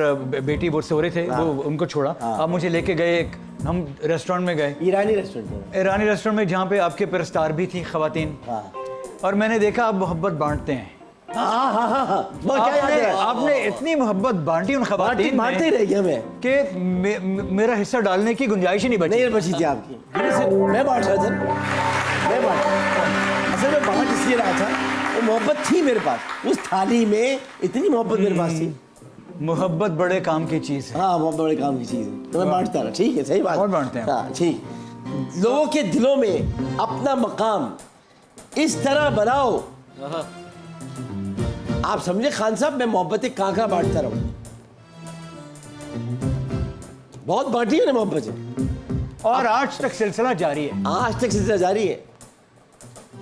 Speaker 4: बेटी बोर्ड से हो रहे थे।
Speaker 1: हाँ।
Speaker 4: वो उनको छोड़ा। आप मुझे लेके गए, हम रेस्टोरेंट में गए,
Speaker 1: ईरानी रेस्टोरेंट।
Speaker 4: ईरानी रेस्टोरेंट में, जहाँ पे आपके परस्तार भी थी खवातीन।
Speaker 1: हाँ
Speaker 4: और मैंने देखा आप मोहब्बत बांटते हैं।
Speaker 1: हाँ हाँ हाँ हाँ, क्या याद है?
Speaker 4: आपने इतनी मोहब्बत बांटी उन खवातीन
Speaker 1: बांटते ही रह गया मैं
Speaker 4: कि मेरा हिस्सा डालने की गुंजाइश ही नहीं बची।
Speaker 1: नहीं बची थी आपकी। क्योंकि सिर्फ मैं बांट रहा था, मैं बांट असल में बांट इसलिए रहा था, वो मोहब्बत थी मेरे पास, उस थाली में इतनी मोहब्बत मेरे पास थी।
Speaker 4: मोहब्बत बड़े काम की चीज है।
Speaker 1: हाँ बहुत बड़े काम की चीज़ है, तो मैं बांटता रहा। ठीक है, सही बात।
Speaker 4: बहुत बांटते हैं।
Speaker 1: हाँ ठीक। लोगों के दिलों में अपना मकाम इस तरह बनाओ। आप समझे खान साहब, मैं मोहब्बतें कहाँ बांटता रहूं। बहुत बांटी है ना मोहब्बतें,
Speaker 4: और आज तक सिलसिला जारी है।
Speaker 1: आज तक सिलसिला जारी है।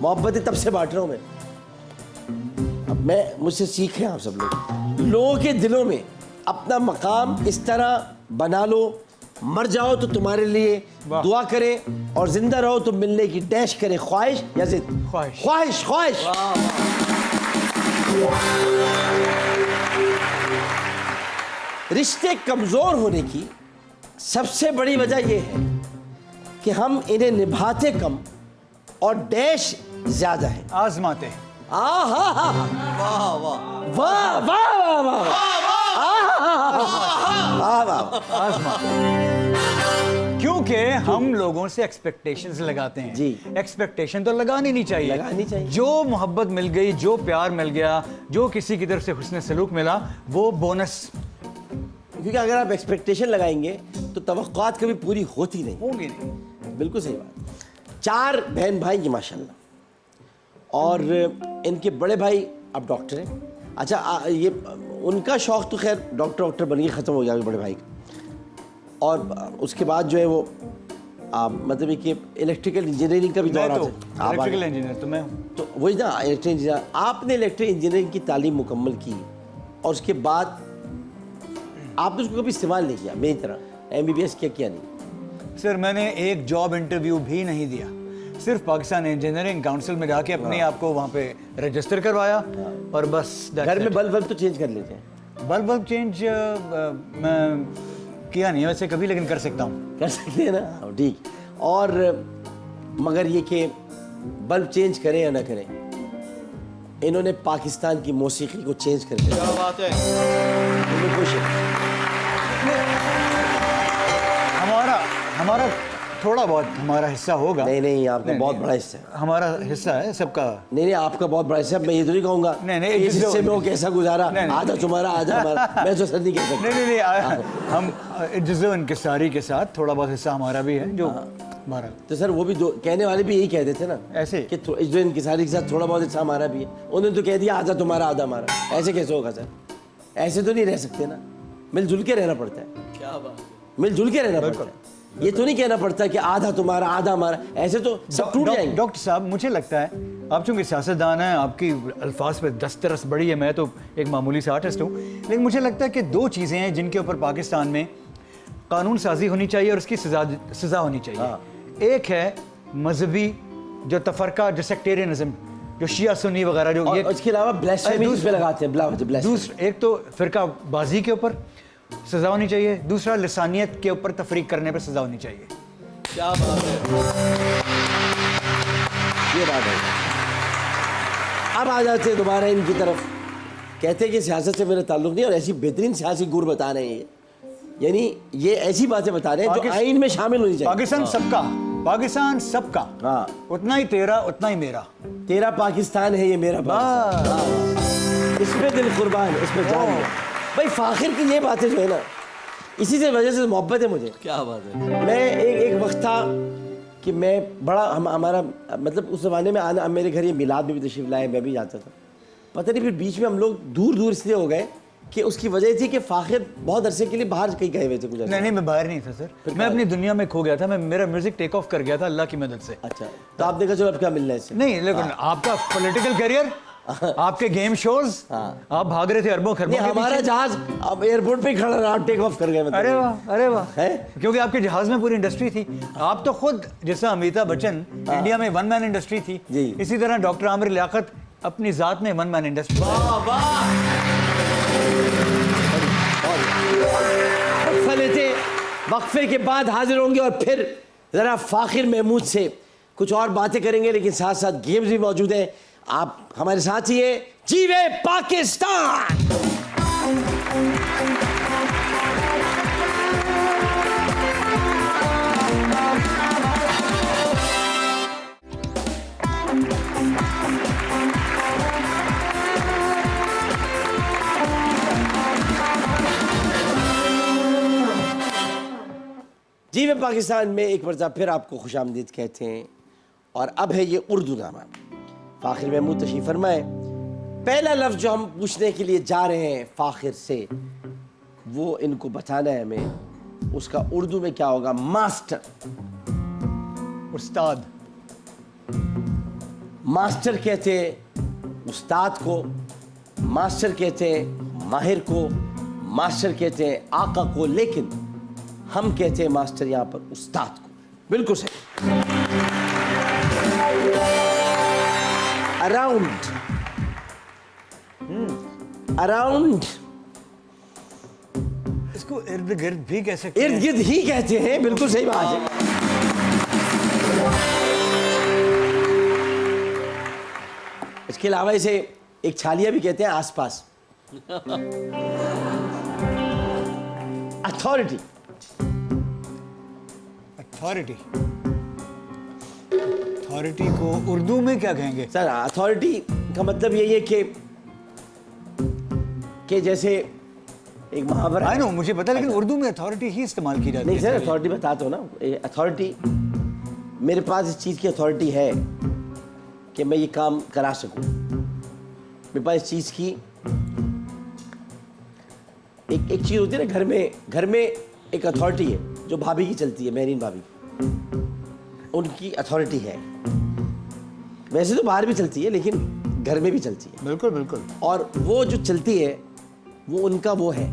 Speaker 1: मोहब्बतें तब से बांट रहा हूं मैं। अब मैं मुझसे सीखें आप सब लोग। लोगों के दिलों में अपना मकाम इस तरह बना लो, मर जाओ तो तुम्हारे लिए दुआ करें, और जिंदा रहो तो मिलने की डैश करें। ख्वाहिश या जिद?
Speaker 4: ख्वाहिश।
Speaker 1: ख्वाहिश ख्वाहिश। रिश्ते कमजोर होने की सबसे बड़ी वजह यह है कि हम इन्हें निभाते कम और डैश ज्यादा है।
Speaker 4: आजमाते हैं।
Speaker 1: वाह वाह वाह वाह वाह।
Speaker 4: आजमाते। क्योंकि हम लोगों से एक्सपेक्टेशंस लगाते हैं।
Speaker 1: जी।
Speaker 4: एक्सपेक्टेशन तो लगानी नहीं चाहिए।
Speaker 1: लगानी चाहिए।
Speaker 4: जो मोहब्बत मिल गई, जो प्यार मिल गया, जो किसी की तरफ से हुस्न सलूक मिला, वो बोनस।
Speaker 1: क्योंकि अगर आप एक्सपेक्टेशन लगाएंगे तो तवक्कुआत कभी पूरी होती नहीं।
Speaker 4: होंगे नहीं।
Speaker 1: बिल्कुल सही बात। 4 बहन भाई की माशाल्लाह, और इनके बड़े भाई अब डॉक्टर हैं। अच्छा ये उनका शौक़ तो खैर डॉक्टर बन के ख़त्म हो गया बड़े भाई का, और उसके बाद जो है वो मतलब कि इलेक्ट्रिकल इंजीनियरिंग का भी दौर आता है।
Speaker 4: इलेक्ट्रिकल इंजीनियर तो मैं हूँ।
Speaker 1: तो वही ना, इलेक्ट्रिक इंजीनियर। आपने इलेक्ट्रिक इंजीनियरिंग की तालीम मुकम्मल की और उसके बाद आपने उसको कभी इस्तेमाल नहीं किया मेरी तरह, MBBS किया नहीं?
Speaker 4: सर मैंने एक जॉब इंटरव्यू भी नहीं दिया, सिर्फ पाकिस्तान इंजीनियरिंग काउंसिल में जाके अपने आप को वहाँ पे रजिस्टर करवाया और बस।
Speaker 1: घर में बल्ब तो चेंज कर लेते हैं?
Speaker 4: बल्ब चेंज मैं किया नहीं वैसे कभी, लेकिन कर सकता हूँ।
Speaker 1: कर सकते हैं ना, ठीक। और मगर ये कि बल्ब चेंज करें या ना करें, इन्होंने पाकिस्तान की मौसीकी को चेंज कर दिया।
Speaker 3: क्या बात है।
Speaker 1: इन्होंने खुश है।
Speaker 4: हमारा हमारा थोड़ा बहुत हमारा हिस्सा होगा।
Speaker 1: नहीं नहीं, आपका
Speaker 4: नहीं,
Speaker 1: बहुत
Speaker 4: नहीं,
Speaker 1: बड़ा हिस्सा है।
Speaker 4: हमारा हिस्सा है सबका।
Speaker 1: नहीं नहीं, आपका बहुत बड़ा हिस्सा है। मैं ये तो नहीं कहूँगा
Speaker 4: नहीं, नहीं,
Speaker 1: इस हिस्से में वो कैसा गुजारा,
Speaker 4: नहीं, नहीं।
Speaker 1: आधा तुम्हारा आधा हमारा, मैं तो सर नहीं कह सकता।
Speaker 4: नहीं नहीं नहीं, हम जुज़ो इनकिसारी के साथ थोड़ा बहुत हिस्सा हमारा भी है जो हमारा।
Speaker 1: तो सर वो भी दो कहने वाले भी यही कहते थे ना,
Speaker 4: ऐसे
Speaker 1: कि जो इनकिसारी के साथ थोड़ा बहुत हिस्सा हमारा भी है। उन्होंने तो कह दिया आधा तुम्हारा आधा हमारा। ऐसे कैसे होगा सर? ऐसे तो नहीं रह सकते ना, मिलजुल के रहना पड़ता है।
Speaker 2: क्या बात है।
Speaker 1: मिलजुल के रहना पड़ता है। ये तो नहीं कहना पड़ता कि आधा तुम्हारा आधा हमारा, ऐसे तो सब टूट जाएंगे।
Speaker 4: डॉक्टर साहब, मुझे लगता है आप चूंकि सियासतदान हैं, आपकी अल्फाज पे दस्तरस बड़ी है, मैं तो एक मामूली सा आर्टिस्ट हूँ, लेकिन मुझे लगता है कि दो चीज़ें हैं जिनके ऊपर पाकिस्तान में कानून साजी होनी चाहिए और उसकी सज़ा होनी चाहिए।
Speaker 1: हाँ।
Speaker 4: एक है मजहबी जो तफरका, जो सेक्टेरियनिज्म, जो शिया सुन्नी वगैरह जो
Speaker 1: और
Speaker 4: ये,
Speaker 1: उसके अलावा ब्लास्फेमी इस पे लगाते हैं, ब्लास्फेमी।
Speaker 4: दूसरा एक तो फिरका बाजी के ऊपर सज़ा होनी चाहिए, दूसरा लिसानियत के ऊपर तफरीक करने पर सज़ा होनी चाहिए।
Speaker 2: क्या बात है।
Speaker 1: ये बात है। अब आ जाते हैं दोबारा इनकी तरफ। कहते हैं कि सियासत से मेरा ताल्लुक नहीं, और ऐसी बेहतरीन सियासी गुर बता रहे हैं ये, यानी ये ऐसी बातें बता रहे हैं जो आइन में शामिल होनी चाहिए।
Speaker 4: पाकिस्तान सबका, पाकिस्तान सबका,
Speaker 1: हाँ,
Speaker 4: उतना ही तेरा उतना ही मेरा।
Speaker 1: तेरा पाकिस्तान है ये मेरा पाकिस्तान। हाँ। इस पे दिल कुर्बान, इस पे जान है। भाई फाखिर की ये बातें जो है ना, इसी से वजह से मोहब्बत है मुझे।
Speaker 2: क्या बात है।
Speaker 1: मैं एक वक्त था कि मैं बड़ा हमारा मतलब उस ज़माने में आना, मेरे घर ये मिलाद में भी तशरीफ़ लाए, मैं भी जाता था। पता नहीं फिर बीच में हम लोग दूर दूर इसलिए हो गए कि उसकी वजह थी कि फाखिर बहुत अरसे के लिए बाहर कहीं गए हुए थे कुछ।
Speaker 4: नहीं, मैं बाहर नहीं था सर, मैं अपनी दुनिया में खो गया था। मेरा म्यूजिक टेक ऑफ कर गया था अल्लाह की मदद से।
Speaker 1: अच्छा, तो आप देखा चलो अब क्या मिलना है इससे?
Speaker 4: नहीं, लेकिन आपका पॉलिटिकल करियर, आपके गेम शोज, आप भाग रहे थे अरबों खरबों
Speaker 1: नहीं,
Speaker 4: के
Speaker 1: हमारा
Speaker 4: पीछे।
Speaker 1: जहाज अब एयरपोर्ट पे खड़ा रहा, टेक ऑफ कर गए। मतलब
Speaker 4: अरे वाह, अरे वाह,
Speaker 1: है?
Speaker 4: क्योंकि आपके जहाज में पूरी इंडस्ट्री थी। आप तो खुद जैसा अमिताभ बच्चन इंडिया में वन मैन इंडस्ट्री थी,
Speaker 1: जी।
Speaker 4: इसी तरह डॉक्टर आमिर लियाकत अपनी जात में वन मैन इंडस्ट्री।
Speaker 1: वक्फा लेते, वक्फे के बाद हाजिर होंगे और फिर ज़रा फाखिर महमूद से कुछ और बातें करेंगे, लेकिन साथ साथ गेम्स भी मौजूद हैं। आप हमारे साथ ही हैं। जीवे पाकिस्तान। जीवे पाकिस्तान में एक मरतबा फिर आपको खुशामदीद कहते हैं, और अब है ये उर्दू नामा। फाखिर महमूद तशरीफ फरमाए। पहला लफ्ज़ जो हम पूछने के लिए जा रहे हैं फाखिर से, वो इनको बताना है हमें, उसका उर्दू में क्या होगा? मास्टर।
Speaker 4: उस्ताद।
Speaker 1: मास्टर कहते हैं उस्ताद को, मास्टर कहते हैं माहिर को, मास्टर कहते हैं आका को, लेकिन हम कहते हैं मास्टर यहाँ पर उस्ताद को। बिल्कुल सही। अराउंड, अराउंड,
Speaker 4: इसको इर्द गिर्द भी कह सकते हैं।
Speaker 1: इर्द गिर्द ही कहते हैं, बिल्कुल सही बात है। इसके अलावा इसे एक छालिया भी कहते हैं, आसपास। अथॉरिटी।
Speaker 4: अथॉरिटी, अथॉरिटी को उर्दू में क्या कहेंगे?
Speaker 1: सर अथॉरिटी का मतलब यही है कि जैसे एक मुहावरा
Speaker 4: आई नो, मुझे पता है, लेकिन उर्दू में अथॉरिटी ही इस्तेमाल की जाती
Speaker 1: नहीं
Speaker 4: है।
Speaker 1: सर, अथॉरिटी बताता हूँ ना। अथॉरिटी, मेरे पास इस चीज़ की अथॉरिटी है कि मैं ये काम करा सकूँ। मेरे पास इस चीज़ की एक चीज़ होती है ना, घर में एक अथॉरिटी है जो भाभी की चलती है, मेहरीन भाभी, उनकी अथॉरिटी है। वैसे तो बाहर भी चलती है, लेकिन घर में भी चलती है।
Speaker 4: बिल्कुल बिल्कुल।
Speaker 1: और वो जो चलती है वो उनका वो है।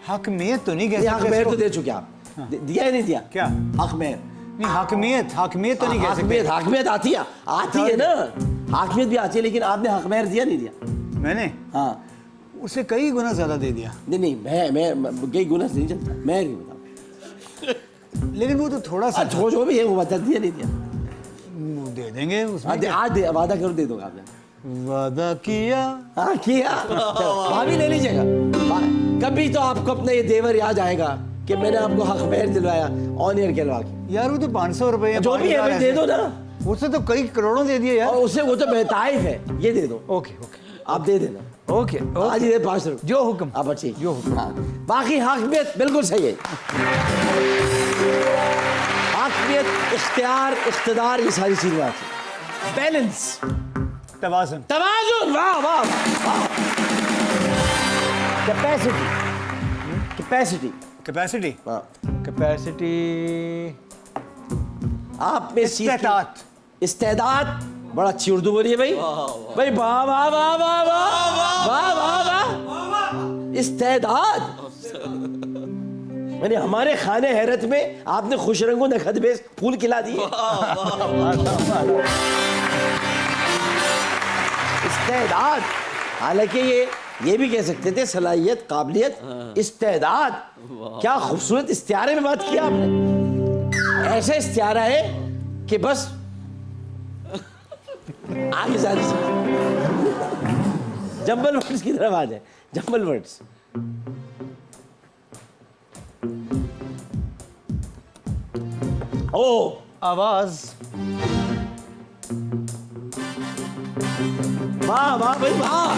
Speaker 4: हकमियत तो नहीं कह
Speaker 1: ये
Speaker 4: सकते
Speaker 1: हक मेहर
Speaker 4: इसको।
Speaker 1: तो दे चुके आप। दिया है नहीं दिया?
Speaker 4: क्या?
Speaker 1: हक मेहर।
Speaker 4: नहीं, हकमियत, हकमियत तो नहीं कह सकते।
Speaker 1: हाकमियत, हाकमियत आती है ना, हाकमियत भी आती है, लेकिन आपने हक मेहर दिया नहीं दिया?
Speaker 4: मैंने
Speaker 1: हाँ,
Speaker 4: उसे कई गुना ज्यादा दे दिया।
Speaker 1: नहीं मैं कई गुना से नहीं चलता, मैं नहीं बताऊँ।
Speaker 4: लेकिन वो तो थोड़ा सा
Speaker 1: जो भी है वो बता दिया नहीं दिया?
Speaker 4: दे देंगे उसमें
Speaker 1: आज
Speaker 4: क्या?
Speaker 1: आज वादा करो दे दूंगा आपने।
Speaker 4: वादा किया।
Speaker 1: हाँ किया। चलो, भाभी ले लीजिएगा। कभी तो आपको अपना ये देवर याद आएगा कि मैंने आपको हक महर दिलवाया ऑन एयर कहलवा के।
Speaker 4: यार वो तो 500 रुपए है,
Speaker 1: जो भी है भाई दे दो ना।
Speaker 4: उससे तो कई करोड़ों दे दिए यार।
Speaker 1: और उससे वो तो बेताइफ है, ये दे दो।
Speaker 4: ओके ओके
Speaker 1: आप दे देना।
Speaker 4: ओके
Speaker 1: आज ही दे 500 रुपये।
Speaker 4: जो हुक्म।
Speaker 1: आप अच्छी
Speaker 4: जो हुक्म।
Speaker 1: हाँ बाकी हाकमियत बिल्कुल सही है। हाकमियत, इख्तियार, इख्तिदार, ये सारी चीजें आती हैं। बैलेंस,
Speaker 4: तवाज़ुन।
Speaker 1: तवाज़ुन, वाह वाह वाह। Capacity, capacity,
Speaker 4: capacity.
Speaker 1: हाँ
Speaker 4: कैपेसिटी।
Speaker 1: आप में
Speaker 4: इस्तेताद।
Speaker 1: इस्तेदाद, बड़ा अच्छी उर्दू बोली है भाई। भाई वाह वाह वाह वाह वाह वाह वाह वाह। इस्तेदाद, मैंने हमारे खाने हैरत में आपने खुश रंगों नखदबेज फूल खिला दिए। इस्तेदाद, हालांकि ये भी कह सकते थे सलाहियत, काबिलियत, इस्तेदाद। क्या खूबसूरत इस्तियारे में बात किया आपने। ऐसा इस्तियारा है कि बस आगे जाने से जंबल वर्ड्स की तरफ आ जाए। जंबल वर्ड्स, ओ
Speaker 4: आवाज।
Speaker 1: वाह वाह भाई वाह।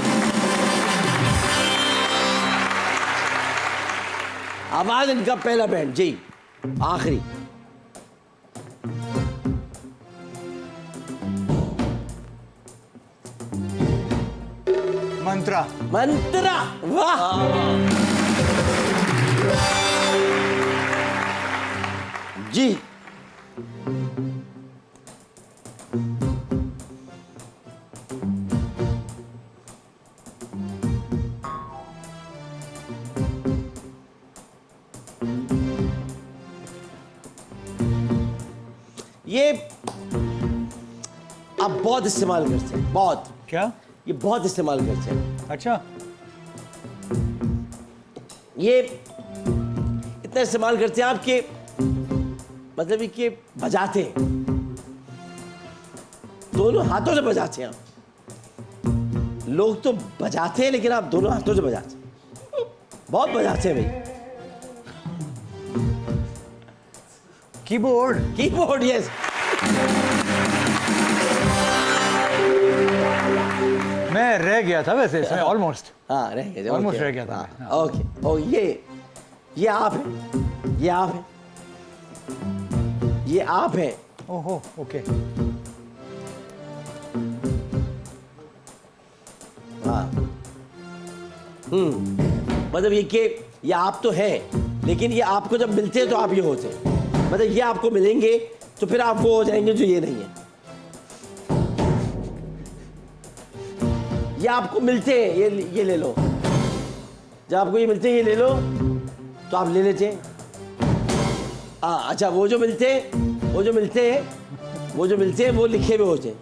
Speaker 1: आवाज इनका पहला बैंड जी, आखिरी।
Speaker 4: मंत्रा।
Speaker 1: मंत्रा, वाह। जी ये आप बहुत इस्तेमाल करते हैं, बहुत।
Speaker 4: क्या?
Speaker 1: ये बहुत इस्तेमाल करते हैं।
Speaker 4: अच्छा।
Speaker 1: ये इतना इस्तेमाल करते हैं आपके मतलब कि बजाते हैं, दोनों हाथों से बजाते हैं आप। लोग तो बजाते हैं लेकिन आप दोनों हाथों से बजाते हैं, बहुत बजाते हैं भाई।
Speaker 4: कीबोर्ड।
Speaker 1: Keyboard, yes.
Speaker 4: मैं रह गया था वैसे इसमें ऑलमोस्ट।
Speaker 1: हाँ रह गया,
Speaker 4: Almost रह गया था मैं, हाँ।
Speaker 1: ओके। ओ ये आप है, ये आप है, ये आप है।
Speaker 4: ओहो ओके।
Speaker 1: हाँ मतलब ये कि ये आप तो है लेकिन ये आपको जब मिलते हैं तो आप ये होते हैं। मतलब ये आपको मिलेंगे तो फिर आप वो हो जाएंगे जो ये नहीं है। ये आपको मिलते हैं, ये ले लो। जब आपको ये मिलते हैं ये ले लो तो आप ले लेते हैं। अच्छा वो जो मिलते हैं वो मिलते हैं वो लिखे हुए होते हैं।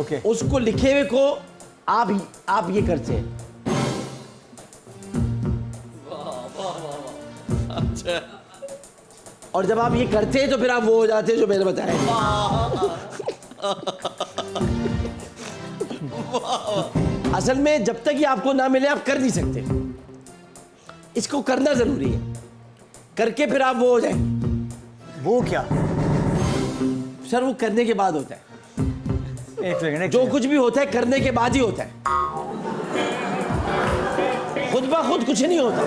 Speaker 4: ओके।
Speaker 1: उसको लिखे हुए को आप ये करते हैं।
Speaker 2: अच्छा।
Speaker 1: और जब आप ये करते हैं तो फिर आप वो हो जाते हैं जो मैंने बताया। असल में जब तक ये आपको ना मिले आप कर नहीं सकते, इसको करना जरूरी है। करके फिर आप वो हो जाएंगे।
Speaker 4: वो क्या?
Speaker 1: सर वो करने के बाद होता है।
Speaker 4: एक सेकंड।
Speaker 1: जो कुछ भी होता है करने के बाद ही होता है, खुद ब खुद कुछ नहीं होता।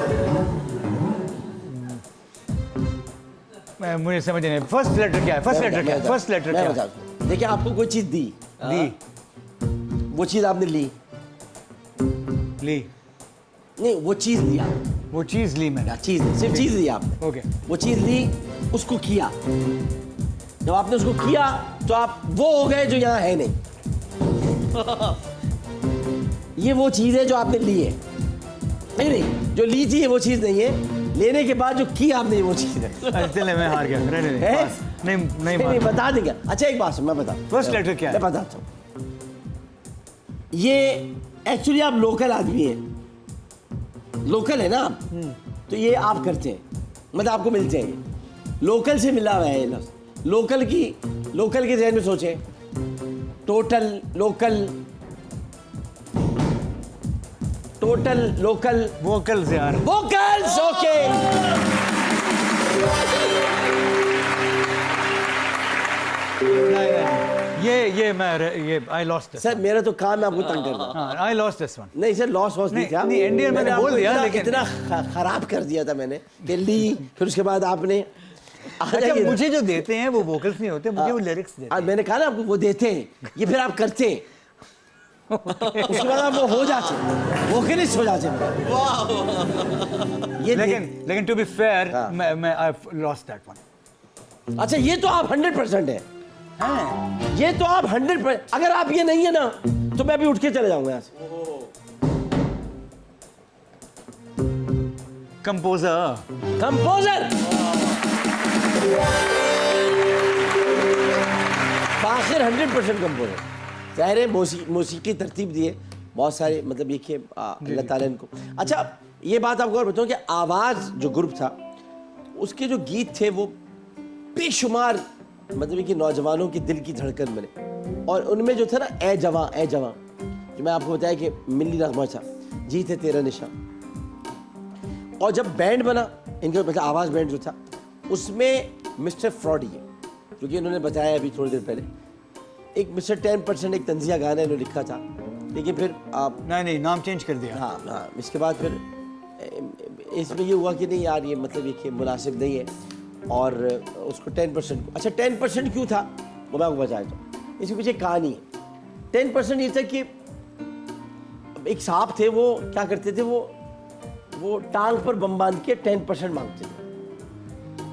Speaker 4: मुझे समझ नहीं। फर्स्ट लेटर क्या है? फर्स्ट लेटर क्या है? फर्स्ट लेटर क्या है?
Speaker 1: देखिए आपको कोई चीज दी, वो चीज आपने ली नहीं, वो चीज ली आप,
Speaker 4: वो चीज ली मैंने।
Speaker 1: चीज सिर्फ चीज ली आपने।
Speaker 4: ओके।
Speaker 1: वो चीज ली, उसको किया। जब आपने उसको किया तो आप वो हो गए जो यहाँ है नहीं। ये वो चीज है जो आपने ली है। नहीं जो ली थी वो चीज नहीं है, लेने के बाद जो किया आपने वो चीज है।
Speaker 4: चले मैं हार गया। नहीं
Speaker 1: बता देंगे। अच्छा एक बात मैं बता,
Speaker 4: फर्स्ट लेटर क्या है?
Speaker 1: मैं बताता हूँ। ये एक्चुअली आप लोकल आदमी है, लोकल है ना आप, तो ये आप करते हैं, मतलब आपको मिलते हैं। ये लोकल से मिला हुआ है ये लफ्ज़। लोकल के जहन में सोचे, total, local, total local
Speaker 4: vocals यार।
Speaker 1: वोकल्स। ओके
Speaker 4: ये आई लॉस्ट दिस।
Speaker 1: सर मेरा तो काम है आपको तंग करना।
Speaker 4: हाँ, आई लॉस्ट दिस वन।
Speaker 1: नहीं सर लॉस वॉस नहीं था।
Speaker 4: नहीं, इंडियन मैंने बोल
Speaker 1: आपको
Speaker 4: दिया,
Speaker 1: इतना-
Speaker 4: लेकिन-
Speaker 1: इतना खराब कर दिया था मैंने कि ली, फिर उसके बाद आपने
Speaker 4: अच्छा, मुझे जो देते हैं वो वोकल्स नहीं होते, मुझे वो लिरिक्स देते हैं।
Speaker 1: मैंने कहा ना आपको वो देते हैं, ये फिर आप करते हैं। उसके बाद आप वो हो जाते हैं, वोकलिस्ट हो जाते हैं। ये
Speaker 4: लेकिन टू बी फेयर
Speaker 1: हाँ।
Speaker 4: मैं आई लॉस्ट दैट वन।
Speaker 1: अच्छा ये तो आप 100% है। ये तो आप 100%। अगर आप ये नहीं है ना तो मैं अभी उठ के चले जाऊंगा यहाँ से।
Speaker 4: कंपोजर।
Speaker 1: कंपोजर। आखिर 100% कंपोजर। जाहिर है मौसीकी तरतीब दिए बहुत सारे, मतलब ये कि अल्लाह ताला इनको। अच्छा ये बात आपको और बताऊं कि आवाज़ जो ग्रुप था उसके जो गीत थे वो बेशुमार, मतलब ये कि नौजवानों की दिल की धड़कन बने। और उनमें जो था ना ए जवां जो मैं आपको बताया कि मिली नगमा था, जीत है तेरा निशा। और जब बैंड बना इनका, मतलब आवाज़ बैंड जो था उसमें मिस्टर फ्रॉडी है, क्योंकि इन्होंने बताया अभी थोड़ी देर पहले, एक मिस्टर 10% एक तंजिया गाना इन्होंने लिखा था, लेकिन फिर आप
Speaker 4: नहीं नाम चेंज कर दिया।
Speaker 1: हाँ इसके बाद फिर इसमें ये हुआ कि नहीं यार ये मतलब ये कि मुनासिब नहीं है, और उसको 10%। अच्छा 10% क्यों था वो मैं आपको बताया था, इसके पीछे कहानी है। 10% ये था कि एक साहब थे, वो क्या करते थे, वो टांग पर बम बांध के 10% मांगते थे,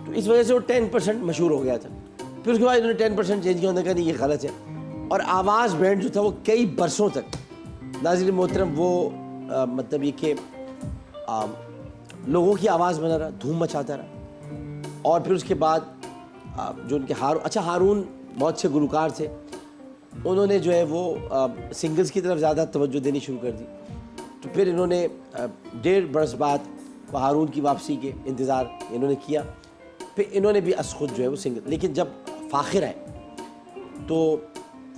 Speaker 1: तो इस वजह से वो 10% मशहूर हो गया था। फिर उसके बाद इन्होंने 10% चेंज किया, उन्होंने कहा नहीं ये गलत है। और आवाज़ बैंड जो था वो कई बरसों तक, नाज़रीन मोहतरम, वो मतलब ये कि लोगों की आवाज़ बना रहा, धूम मचाता रहा। और फिर उसके बाद जो उनके हारून बहुत अच्छे गुलकार थे, उन्होंने जो है वो सिंगल्स की तरफ ज़्यादा तवज्जो देनी शुरू कर दी। तो फिर इन्होंने 1.5 बरस बाद हारून की वापसी के इंतज़ार इन्होंने किया। फिर इन्होंने भी अस खुद जो है वो सिंगल, लेकिन जब फ़ाखिर आए तो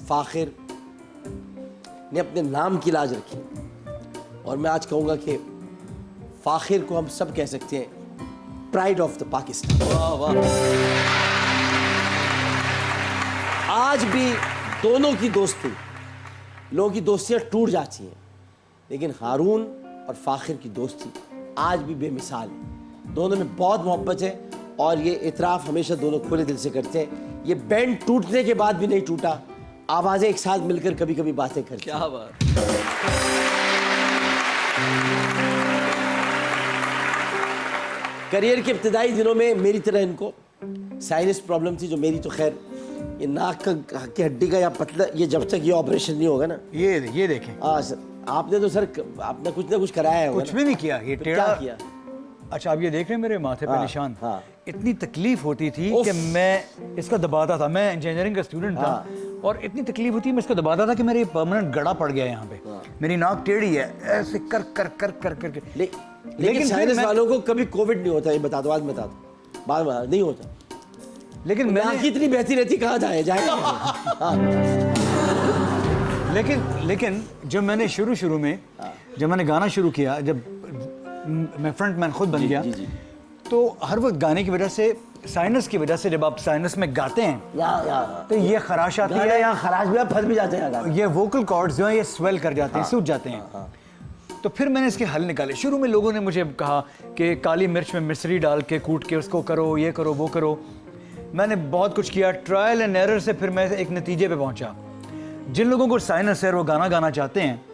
Speaker 1: फ़ाखिर ने अपने नाम की लाज रखी। और मैं आज कहूँगा कि फ़ाखिर को हम सब कह सकते हैं प्राइड ऑफ द पाकिस्तान।
Speaker 2: वाह वाह।
Speaker 1: आज भी दोनों की दोस्ती, लोगों की दोस्तियाँ टूट जाती हैं, लेकिन हारून और फ़ाखिर की दोस्ती आज भी बेमिसाल है। दोनों में बहुत मोहब्बत है और ये इतराफ़ हमेशा दोनों खुले दिल से करते हैं। ये बैंड टूटने के बाद भी नहीं टूटा, आवाज़ें एक साथ मिलकर कभी कभी बातें करती हैं।
Speaker 2: क्या बात।
Speaker 1: करियर के इब्तदाई दिनों में मेरी तरह इनको साइनस प्रॉब्लम थी, जो मेरी तो खैर ये नाक की हड्डी का या पतला, ये जब तक ये ऑपरेशन नहीं होगा ना।
Speaker 4: ये देखें।
Speaker 1: हाँ सर, आपने तो सर आपने कुछ ना कुछ कराया होगा
Speaker 4: कुछ
Speaker 1: ना?
Speaker 4: भी नहीं किया, ये
Speaker 1: तो
Speaker 4: टेढ़ा
Speaker 1: क्या किया?
Speaker 4: अच्छा आप ये देख रहे हैं मेरे माथे पे
Speaker 1: हाँ,
Speaker 4: निशान।
Speaker 1: हाँ।
Speaker 4: इतनी तकलीफ होती थी
Speaker 1: उफ।
Speaker 4: कि मैं इसका दबाता था। मैं इंजीनियरिंग का स्टूडेंट था
Speaker 1: हाँ।
Speaker 4: और इतनी तकलीफ होती, मैं इसको दबाता था कि मेरे परमानेंट गड़ा पड़ गया यहाँ पे। मेरी नाक टेढ़ी है, ऐसे कर कर कर कर कर के।
Speaker 1: लेकिन
Speaker 4: फिर
Speaker 1: साइनस
Speaker 4: मैं-
Speaker 1: वालों को कभी कोविड नहीं होता, ये बता दो, आज बता दो, बाद में नहीं होता।
Speaker 4: लेकिन
Speaker 1: नाक
Speaker 4: मैंने
Speaker 1: इतनी बहती रहती, कहाँ जाएगा? हाँ।
Speaker 4: लेकिन जब मैंने शुरू में जब मैंने गाना शुरू किया, जब मैं फ्रंटमैन खुद बन गया,
Speaker 1: जी।
Speaker 4: तो हर वक्त गाने की वजह से, साइनस की वजह से, जब आप साइनस में गाते हैं
Speaker 1: यहाँ
Speaker 4: तो ये खराश आती
Speaker 1: गाना
Speaker 4: है,
Speaker 1: यहाँ खराश भी, आप फंस भी जाते हैं यहाँ।
Speaker 4: ये वोकल कॉर्ड्स जो हैं ये स्वेल कर जाते हैं, सूज जाते हैं। तो फिर मैंने इसके हल निकाले। शुरू में लोगों ने मुझे कहा कि काली मिर्च में मिश्री डाल के कूट के उसको करो, ये करो, वो करो। मैंने बहुत कुछ किया, ट्रायल एंड एरर से फिर मैं एक नतीजे पे पहुंचा। जिन लोगों को साइनस है वो गाना गाना चाहते हैं,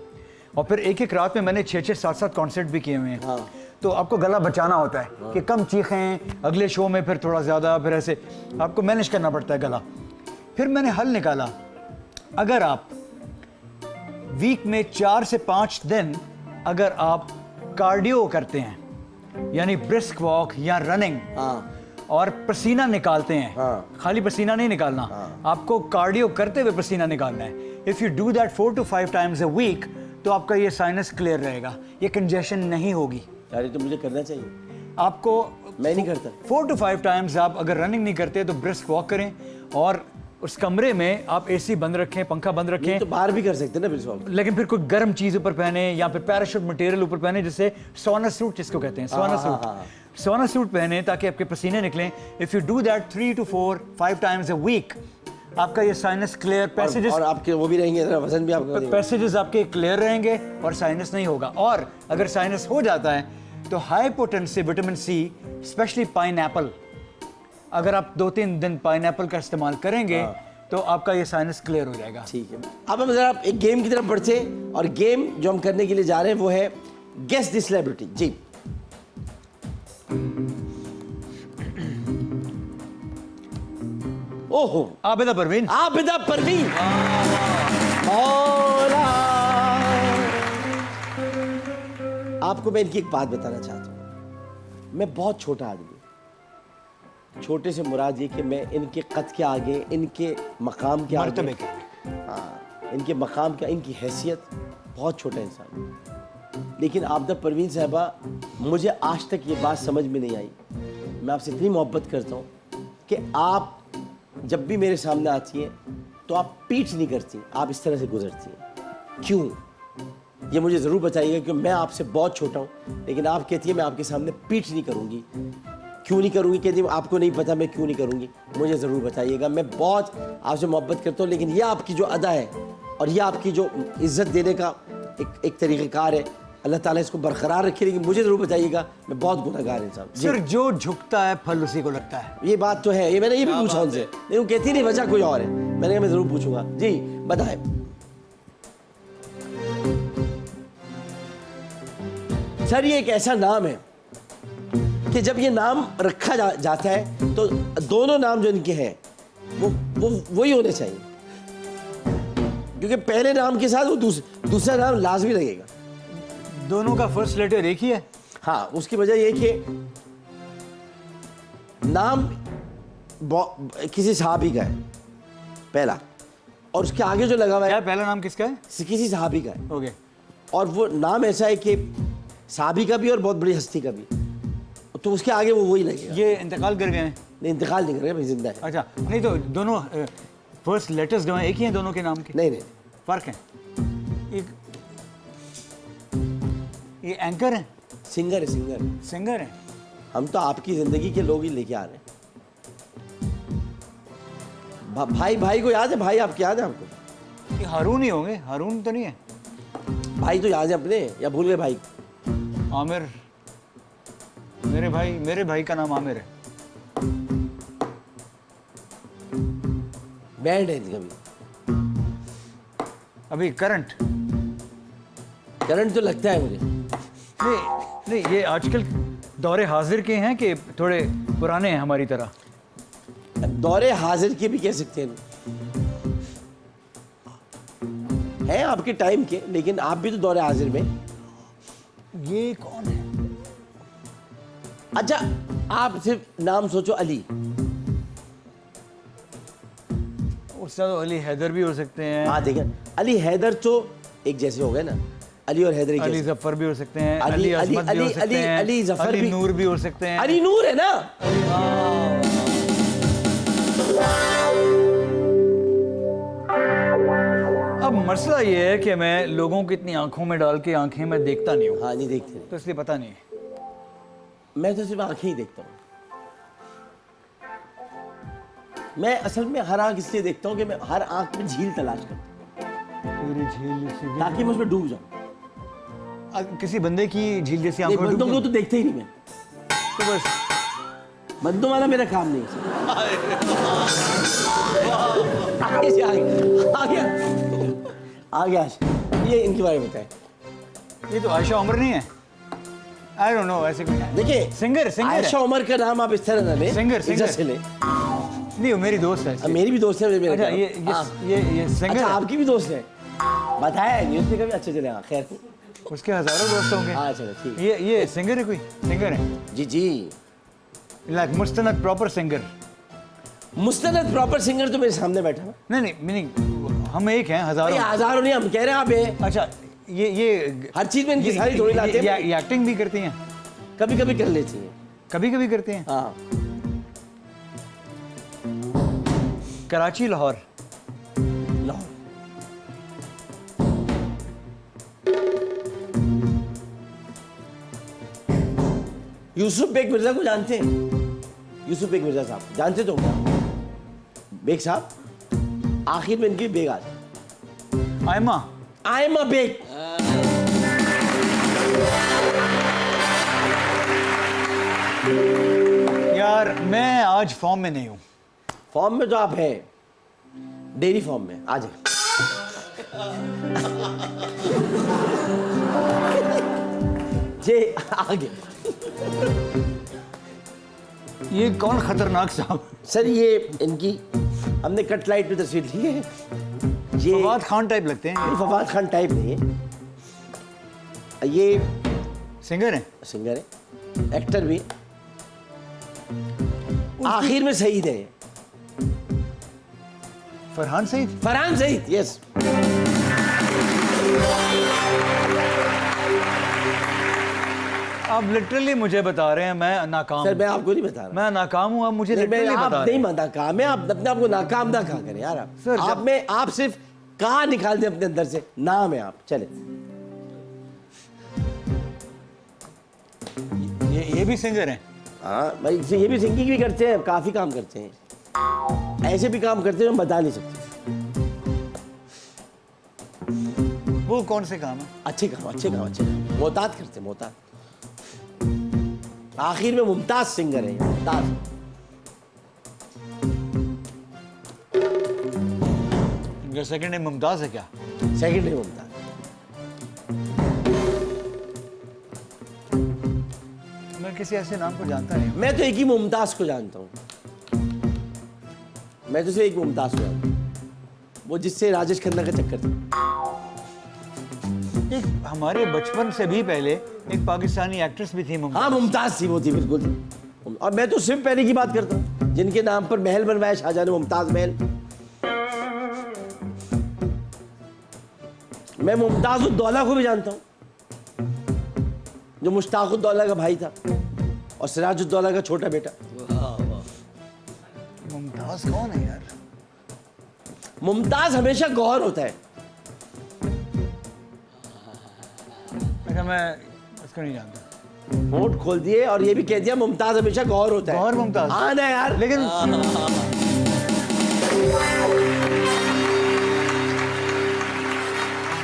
Speaker 4: और फिर एक रात में मैंने 6-6, 7-7 कॉन्सर्ट भी किए हुए हैं।
Speaker 1: हाँ।
Speaker 4: तो आपको गला बचाना होता है कि कम चीखें, अगले शो में फिर थोड़ा ज़्यादा, फिर ऐसे आपको मैनेज करना पड़ता है गला। फिर मैंने हल निकाला, अगर आप वीक में 4 से 5 दिन अगर आप कार्डियो करते हैं, यानी ब्रिस्क वॉक या रनिंग,
Speaker 1: हाँ।
Speaker 4: और पसीना निकालते हैं,
Speaker 1: हाँ।
Speaker 4: खाली पसीना नहीं निकालना, आपको कार्डियो करते हुए पसीना निकालना है। If you do that 4 to 5 times a week, तो आपका ये साइनस क्लियर रहेगा, ये कंजेशन नहीं होगी।
Speaker 1: यार ये तो मुझे करना चाहिए,
Speaker 4: आपको
Speaker 1: मैं नहीं करता।
Speaker 4: 4 to 5 times आप अगर रनिंग नहीं करते तो ब्रिस्क वॉक करें, और उस कमरे में आप एसी बंद रखें, पंखा बंद रखें,
Speaker 1: तो बाहर भी कर सकते हैं ना प्रिंसिपल।
Speaker 4: लेकिन फिर कोई गर्म चीज ऊपर पहने या फिर पैराशूट मटेरियल ऊपर पहने, जिससे सोना सूट जिसको कहते हैं, सोना सूट, सोना सूट पहने ताकि आपके पसीने निकलें। If you do that 3 to 4 5 times a week, आपका ये साइनस क्लियर, पैसेजेस
Speaker 1: और आपके वो भी रहेंगे, जरा वजन भी आपका नहीं
Speaker 4: पैसेजेस आपके क्लियर रहेंगे और साइनस नहीं होगा। और अगर साइनस हो जाता है तो high potency vitamin C, specially pineapple, अगर आप 2-3 दिन पाइनएप्पल का इस्तेमाल करेंगे तो आपका ये साइनस क्लियर हो जाएगा।
Speaker 1: ठीक है। अब हम जरा एक गेम की तरफ बढ़ते हैं, और गेम जो हम करने के लिए जा रहे हैं वो है गेस द सेलिब्रिटी। जी, ओहो,
Speaker 4: आबिदा परवीन।
Speaker 1: आबिदा परवीन। मौला। आपको मैं इनकी एक बात बताना चाहता हूँ। मैं बहुत छोटा आदमी हूँ। छोटे से मुराद ये कि मैं इनके कद के आगे, इनके मकाम के आगे,
Speaker 4: मर्तबे के,
Speaker 1: हाँ, इनके मकाम का, इनकी हैसियत, बहुत छोटा इंसान हूँ। लेकिन आबिदा परवीन साहबा, मुझे आज तक ये बात समझ में नहीं आई। मैं आपसे इतनी मोहब्बत करता हूँ कि आप जब भी मेरे सामने आती हैं तो आप पीठ नहीं करती, आप इस तरह से गुजरती हैं। क्यों? ये मुझे ज़रूर बताइएगा, क्योंकि मैं आपसे बहुत छोटा हूँ, लेकिन आप कहती है मैं आपके सामने पीठ नहीं करूँगी। क्यों नहीं करूँगी? कहती है आपको नहीं पता मैं क्यों नहीं करूँगी, मुझे ज़रूर बताइएगा। मैं बहुत आपसे मोहब्बत करता हूँ, लेकिन ये आपकी जो अदा है और ये आपकी जो इज़्ज़त देने का एक तरीक़ेकार है, अल्लाह ताला इसको बरकरार रखे। लेकिन मुझे ज़रूर बताइएगा, मैं बहुत गुनहगार इंसान।
Speaker 4: सिर्फ जो झुकता है फल उसी को लगता है।
Speaker 1: ये बात तो है, ये मैंने ये भी पूछा उनसे, लेकिन वो कहती नहीं वजह कोई और है। मैंने कहा मैं ज़रूर पूछूंगा। जी बताएं। सर, ये एक ऐसा नाम है कि जब ये नाम रखा जाता है तो दोनों नाम जो इनके हैं वो वही होने चाहिए, क्योंकि पहले नाम के साथ वो दूसरा नाम लाजमी लगेगा।
Speaker 4: दोनों का फर्स्ट लेटर एक ही है।
Speaker 1: हाँ, उसकी वजह ये कि नाम किसी सहाबी का है पहला, और उसके आगे जो लगा हुआ है,
Speaker 4: क्या पहला नाम किसका है?
Speaker 1: किसी सहाबी का है।
Speaker 4: ओके।
Speaker 1: और वो नाम ऐसा है कि सहाबी का भी और बहुत बड़ी हस्ती का भी, तो उसके आगे वो वही लगेगा।
Speaker 4: ये इंतकाल कर गए हैं?
Speaker 1: नहीं, इंतकाल नहीं कर रहे, भाई जिंदा है।
Speaker 4: अच्छा, नहीं तो दोनों फर्स्ट लेटर्स जो हैं एक ही हैं दोनों के नाम के?
Speaker 1: नहीं,
Speaker 4: फर्क है। एक ये एंकर है,
Speaker 1: सिंगर है,
Speaker 4: सिंगर है।
Speaker 1: हम तो आपकी जिंदगी के लोग ही लेके आ रहे हैं। भाई को याद है? भाई आपके याद है आपको?
Speaker 4: ये हारून ही होंगे, हारून तो नहीं है?
Speaker 1: भाई तो याद है अपने, या भूल गए भाई?
Speaker 4: आमिर, मेरे भाई का नाम आमिर है।
Speaker 1: बैंड है इनका भी।
Speaker 4: अभी करंट
Speaker 1: तो लगता है मुझे।
Speaker 4: नहीं, ये आजकल दौरे हाजिर के हैं कि थोड़े पुराने हैं हमारी तरह?
Speaker 1: दौरे हाजिर के भी कह सकते हैं, हैं आपके टाइम के, लेकिन आप भी तो दौरे हाजिर में।
Speaker 4: ये कौन है?
Speaker 1: अच्छा, आप सिर्फ नाम सोचो, अली।
Speaker 4: उसका तो अली हैदर भी हो सकते हैं।
Speaker 1: हाँ देखें, अली हैदर तो एक जैसे हो गए ना, अली और हैदर एक
Speaker 4: अली
Speaker 1: जैसे।
Speaker 4: जफर भी हो सकते हैं,
Speaker 1: अली-
Speaker 4: अली
Speaker 1: अली-
Speaker 4: अजमत भी हो
Speaker 1: अली-
Speaker 4: सकते हैं,
Speaker 1: अली जफर
Speaker 4: अली
Speaker 1: भी-
Speaker 4: नूर भी हो सकते हैं।
Speaker 1: अली नूर है ना?
Speaker 4: अब मसला ये है कि मैं लोगों की इतनी आंखों में डाल के आंखें में देखता नहीं हूँ,
Speaker 1: हाँ, नहीं देखते।
Speaker 4: तो इसलिए पता नहीं है।
Speaker 1: मैं तो सिर्फ आंखें ही देखता हूँ। मैं असल में हर आंख इसलिए देखता हूँ कि मैं हर आंख में झील तलाश करता हूँ, ताकि मैं उसमें डूब जाऊँ।
Speaker 4: किसी बंदे की झील जैसी
Speaker 1: नहीं,
Speaker 4: आंखों में
Speaker 1: बंदों
Speaker 4: डूब
Speaker 1: को तो देखते ही नहीं मैं,
Speaker 4: जाऊं। तो बस
Speaker 1: बंदों वाला मेरा काम नहीं है। आगे से आ गया। ये इनके बारे में बताएं।
Speaker 4: ये तो आयशा उमर नहीं है? आई डोंट नो, ऐसे कोई है।
Speaker 1: देखिए,
Speaker 4: सिंगर
Speaker 1: आयशा उमर का नाम आप इस तरह ना लें,
Speaker 4: सिंगर
Speaker 1: इज्जत से लें।
Speaker 4: नहीं, वो मेरी दोस्त है।
Speaker 1: अब मेरी भी दोस्त है, मेरे
Speaker 4: अच्छा,
Speaker 1: हाँ।
Speaker 4: ये सिंगर
Speaker 1: अच्छा,
Speaker 4: है?
Speaker 1: आपकी भी दोस्त है? बताया नहीं उसने कभी। अच्छा चलेगा, खैर।
Speaker 4: उसके हजारों दोस्त होंगे।
Speaker 1: हाँ चलो ठीक।
Speaker 4: ये सिंगर है, कोई सिंगर है?
Speaker 1: जी,
Speaker 4: लाइक मुस्तनद प्रॉपर सिंगर?
Speaker 1: मुस्तनद प्रॉपर सिंगर तो मेरे सामने बैठा है।
Speaker 4: नहीं, मीनिंग हम एक हैं, हजारों।
Speaker 1: हजारों नहीं, हम कह रहे हैं आप हैं।
Speaker 4: अच्छा, ये
Speaker 1: हर चीज में इनकी सारी थोड़ी लाते हैं।
Speaker 4: ये एक्टिंग भी करती हैं?
Speaker 1: कभी कभी कर लेती हैं।
Speaker 4: कभी कभी करते हैं।
Speaker 1: हाँ,
Speaker 4: कराची लाहौर
Speaker 1: लाहौर। यूसुफ बेग मिर्जा को जानते हैं? यूसुफ बेग मिर्जा साहब जानते तो क्या? बेग साहब, आखिर में इनकी बेग आ जाए।
Speaker 4: आयमा
Speaker 1: आयमा बेग।
Speaker 4: यार मैं आज फॉर्म में नहीं हूँ।
Speaker 1: फॉर्म में तो आप हैं, डेयरी फॉर्म में। आ जाए। जे आगे।
Speaker 4: ये कौन खतरनाक साहब?
Speaker 1: सर ये इनकी हमने कट लाइट में तस्वीर ली है। ये
Speaker 4: फवाद खान टाइप लगते हैं।
Speaker 1: ये फवाद खान टाइप नहीं है, ये
Speaker 4: सिंगर हैं।
Speaker 1: सिंगर है, एक्टर भी है। आखिर में शहीद है ये।
Speaker 4: फरहान सईद।
Speaker 1: फरहान शहीद, यस।
Speaker 4: आप लिटरली मुझे बता रहे हैं मैं नाकाम
Speaker 1: सर
Speaker 4: हूं।
Speaker 1: मैं आपको नहीं बता रहा।
Speaker 4: मैं नाकाम हूँ, आप मुझे
Speaker 1: नहीं,
Speaker 4: लिटरली
Speaker 1: आप
Speaker 4: बता रहे
Speaker 1: नहीं
Speaker 4: हैं।
Speaker 1: नाकाम है, आप अपने आप को नाकाम ना कहा करें यार।
Speaker 4: सर,
Speaker 1: आप में आप सिर्फ कहा निकाल दें अपने अंदर से, नाम है आप। चले,
Speaker 4: ये भी सिंगर हैं।
Speaker 1: हाँ भाई, ये भी सिंगिंग भी करते हैं, काफी काम करते हैं। ऐसे भी काम करते हैं हम बता नहीं सकते।
Speaker 4: वो कौन से काम है?
Speaker 1: अच्छे काम, अच्छे काम, अच्छे काम। मोहतात करते हैं, मोहतात। आखिर में मुमताज सिंगर है, मुमताज।
Speaker 4: इनका सेकंड नेम मुमताज है क्या?
Speaker 1: सेकंड है मुमताज।
Speaker 4: मैं किसी ऐसे नाम को जानता नहीं।
Speaker 1: मैं तो एक ही मुमताज को जानता हूँ। मैं तो सिर्फ एक मुमताज को जानता हूँ, वो जिससे राजेश खन्ना का चक्कर था।
Speaker 4: एक हमारे बचपन से भी पहले एक पाकिस्तानी एक्ट्रेस भी थी मुमताज।
Speaker 1: हाँ मुमताज थी, वो थी बिल्कुल थी। और मैं तो सिर्फ पहले की बात करता हूँ, जिनके नाम पर महल बनवाया शाहजहां ने, मुमताज महल। मैं मुमताज उद्दौला को भी जानता हूँ, जो मुश्ताक उद्दौला का भाई था और सिराज उद्दौला का छोटा बेटा।
Speaker 4: मुमताज कौन है यार?
Speaker 1: मुमताज हमेशा गौहर होता है।
Speaker 4: अच्छा, मैं उसको नहीं जानता।
Speaker 1: होंठ खोल दिए और ये भी कह दिया मुमताज हमेशा गौहर होता है।
Speaker 4: गौहर मुमताज?
Speaker 1: हाँ ना यार।
Speaker 4: लेकिन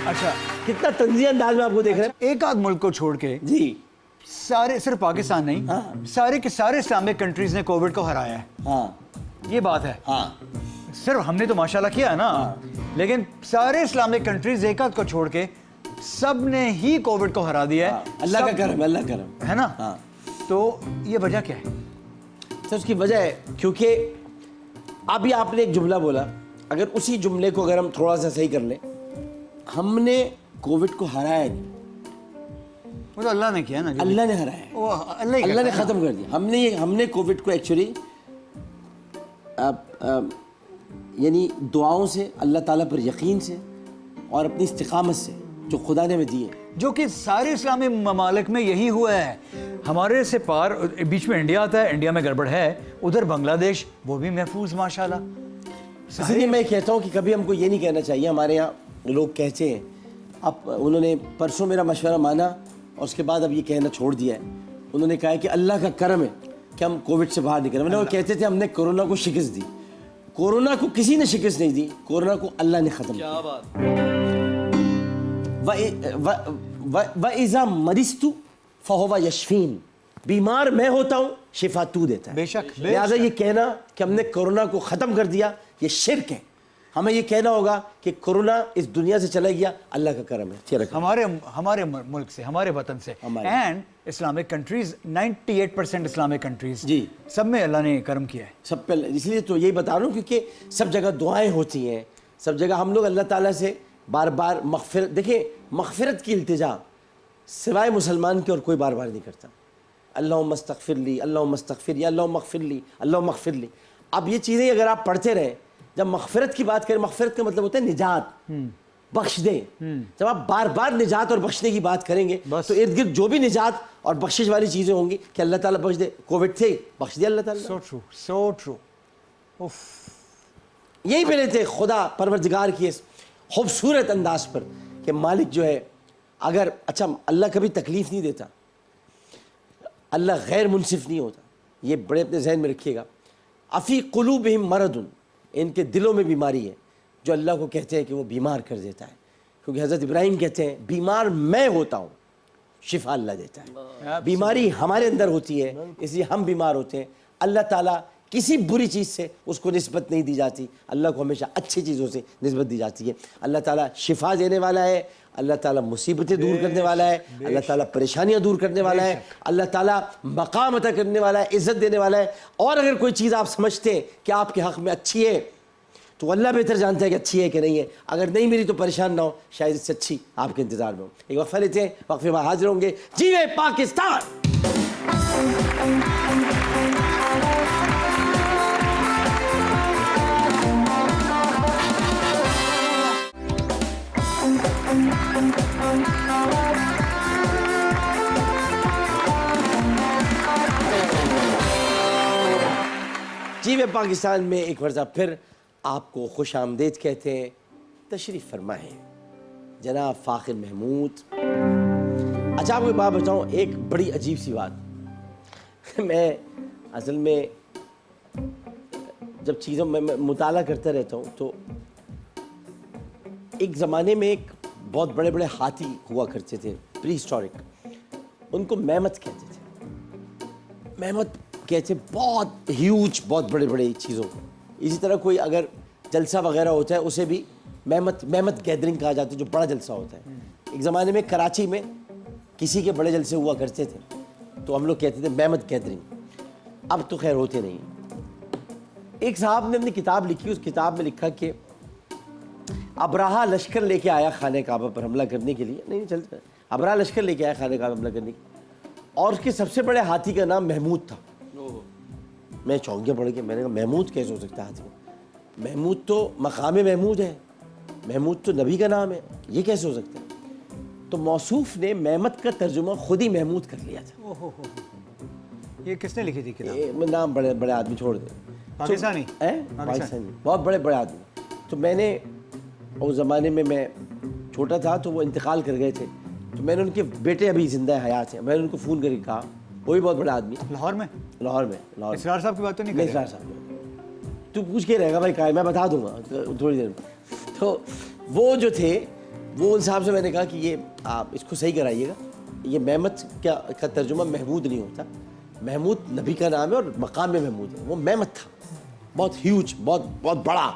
Speaker 4: अच्छा,
Speaker 1: कितना तंजी अंदाज में आपको देख रहे हैं।
Speaker 4: एक आध मुल्क को छोड़ के
Speaker 1: जी
Speaker 4: सारे, सिर्फ पाकिस्तान नहीं,
Speaker 1: हाँ।
Speaker 4: सारे के सारे इस्लामिक कंट्रीज ने कोविड को हराया है।
Speaker 1: हाँ
Speaker 4: ये बात है।
Speaker 1: हाँ
Speaker 4: सिर्फ हमने तो माशाल्लाह किया है ना, लेकिन सारे इस्लामिक कंट्रीज एक आध को छोड़ के सब ने ही कोविड को हरा दिया है।
Speaker 1: हाँ, अल्लाह का
Speaker 4: सब-
Speaker 1: करम, अल्लाह का करम
Speaker 4: है ना।
Speaker 1: हाँ।
Speaker 4: तो ये वजह क्या है?
Speaker 1: तो उसकी वजह है क्योंकि अभी आपने एक जुमला बोला, अगर उसी जुमले को अगर हम थोड़ा सा सही कर लें, हमने कोविड को हराया नहीं,
Speaker 4: वो तो अल्लाह ने किया ना।
Speaker 1: अल्लाह ने हराया है।
Speaker 4: वो अल्लाह ही
Speaker 1: अल्लाह ने
Speaker 4: करता है
Speaker 1: ख़त्म कर दिया। हमने कोविड को एक्चुअली यानी दुआओं से, अल्लाह ताला पर यकीन से और अपनी इस्तिकामत से जो खुदा ने हमें दी है।
Speaker 4: ना। जो कि सारे इस्लामी ममालिक में यही हुआ है। हमारे से पार बीच में इंडिया आता है, इंडिया में गड़बड़ है, उधर बांग्लादेश, वो भी महफूज माशाल्लाह।
Speaker 1: इसलिए मैं कहता हूँ कि कभी हमको ये नहीं कहना चाहिए। हमारे यहाँ लोग कहते हैं, अब उन्होंने परसों मेरा मशवरा माना और उसके बाद अब ये कहना छोड़ दिया है। उन्होंने कहा है कि अल्लाह का करम है कि हम कोविड से बाहर निकले। मैंने वो कहते थे हमने कोरोना को शिकस्त दी। कोरोना को किसी ने शिकस्त नहीं दी, कोरोना को अल्लाह ने ख़त्म किया।
Speaker 2: क्या बात।
Speaker 1: व इज़ा मरिस्तु फहुवा यशफीन, बीमार मैं होता हूँ, शिफा तू देता है।
Speaker 4: बेशक,
Speaker 1: लिहाजा ये कहना कि हमने कोरोना को ख़त्म कर दिया, ये शिर्क है। हमें ये कहना होगा कि कोरोना इस दुनिया से चला गया, अल्लाह का करम है।
Speaker 4: हमारे मुल्क से, हमारे वतन से।
Speaker 1: हमारे।
Speaker 4: And Islamic countries, 98% Islamic countries,
Speaker 1: जी।
Speaker 4: सब में अल्लाह ने करम किया है।
Speaker 1: सब पे, इसलिए तो यही बता रहा हूँ क्योंकि सब जगह दुआएं होती हैं, सब जगह हम लोग अल्लाह ताला से बार बार मग़फ़िरत, देखिए मग़फ़िरत की इल्तिजा सिवाय मुसलमान के और कोई बार बार नहीं करता। अल्लाहुम्मा अस्तग़फ़िरली, अल्लाहुम्मा अस्तग़फ़िर, या अल्लाहुम्मा मग़फ़िरली, अल्लाहुम्मा मग़फ़िरली। अब ये चीज़ें अगर आप पढ़ते रहें, जब मग़फ़िरत की बात करें, मग़फ़िरत का मतलब होता है निजात, बख्श दे। जब आप बार बार निजात और बख्शने की बात करेंगे
Speaker 4: बस।
Speaker 1: तो इर्द गिर्द जो भी निजात और बख्शिश वाली चीज़ें होंगी कि अल्लाह ताला बख्श दे। कोविड थे, बख्श दिया अल्लाह ताला।
Speaker 4: So true, so true. उफ।
Speaker 1: यहीं पे रहते खुदा परवरदिगार की इस खूबसूरत अंदाज पर कि मालिक जो है, अगर अच्छा अल्लाह कभी तकलीफ़ नहीं देता, अल्लाह गैर मुनसिफ नहीं होता, ये बड़े अपने जहन में रखिएगा। अफ़ी क़ुलूबिहिम मरदुन, इनके दिलों में बीमारी है जो अल्लाह को कहते हैं कि वो बीमार कर देता है, क्योंकि हज़रत इब्राहीम कहते हैं बीमार मैं होता हूँ, शिफा अल्लाह देता है। बीमारी हमारे अंदर होती है, इसलिए हम बीमार होते हैं। अल्लाह ताला किसी बुरी चीज़ से उसको निस्बत नहीं दी जाती, अल्लाह को हमेशा अच्छी चीज़ों से निस्बत दी जाती है। अल्लाह ताला शिफा देने वाला है, अल्लाह ताला मुसीबतें दूर करने वाला है, अल्लाह ताला परेशानियां दूर करने वाला है, अल्लाह ताला मकाम अता करने वाला है, इज़्ज़त देने वाला है। और अगर कोई चीज़ आप समझते हैं कि आपके हक़ में अच्छी है तो अल्लाह बेहतर जानता है कि अच्छी है कि नहीं है। अगर नहीं मिली तो परेशान ना हो, शायद इससे अच्छी आपके इंतज़ार में हो। एक वक्फा लेते हैं, वक्फे में हाजिर होंगे। जीवे पाकिस्तान। जीवे पाकिस्तान में एक मरतबा फिर आपको खुश आमदेद कहते हैं। तशरीफ़ फरमाएं जनाब फ़ाखिर महमूद। अच्छा आपको एक बात बताऊँ, एक बड़ी अजीब सी बात। मैं असल में जब चीज़ों में मुताला करता रहता हूँ तो एक ज़माने में एक बहुत बड़े बड़े हाथी हुआ करते थे, प्री हिस्टोरिक, उनको मेमत कहते थे। मेमत कहते बहुत ह्यूज, बहुत बड़े बड़े चीज़ों को। इसी तरह कोई अगर जलसा वगैरह होता है उसे भी मेमत गैदरिंग कहा जाता है, जो बड़ा जलसा होता है। एक ज़माने में कराची में किसी के बड़े जलसे हुआ करते थे तो हम लोग कहते थे मेमत गैदरिंग, अब तो खैर होते नहीं। एक साहब ने अपनी किताब लिखी, उस किताब में लिखा कि अबराहा लश्कर लेके आया खाने काबा पर हमला करने के लिए। नहीं चलता, अबराहा लश्कर लेके आया खाने काबा हमला करने के लिए, और उसके सबसे बड़े हाथी का नाम महमूद था। मैं चौंक गया पड़ गया, मैंने कहा महमूद कैसे हो सकता है हाथी में? महमूद तो मकाम महमूद है, महमूद तो नबी का नाम है, ये कैसे हो सकता है? तो मौसूफ ने मेमत का तर्जुमा खुद ही महमूद कर लिया था।
Speaker 4: ओहो, ये किसने लिखी थी किताब?
Speaker 1: ये नाम बड़े बड़े आदमी छोड़ दे,
Speaker 4: पाकिस्तानी
Speaker 1: पाकिस्तानी, बहुत बड़े बड़े आदमी। तो मैंने उस ज़माने में मैं छोटा था तो वो इंतकाल कर गए थे, तो मैंने उनके बेटे अभी जिंदा हयात हैं, मैंने उनको फ़ोन करके कहा, वो भी बहुत बड़े आदमी,
Speaker 4: लाहौर में।
Speaker 1: लाहौर
Speaker 4: इसरार साहब की बात तो नहीं कर रहे?
Speaker 1: इसरार साहब, तू पूछ के रहेगा भाई का है, मैं बता दूंगा थोड़ी देर में। तो वो जो थे, वो उन साहब से मैंने कहा कि ये आप इसको सही कराइएगा, ये मेमत का तर्जुमा महमूद नहीं होता, महमूद नबी का नाम है और मकाम में महमूद है। वो मेमत था, बहुत ह्यूज, बहुत बहुत बड़ा।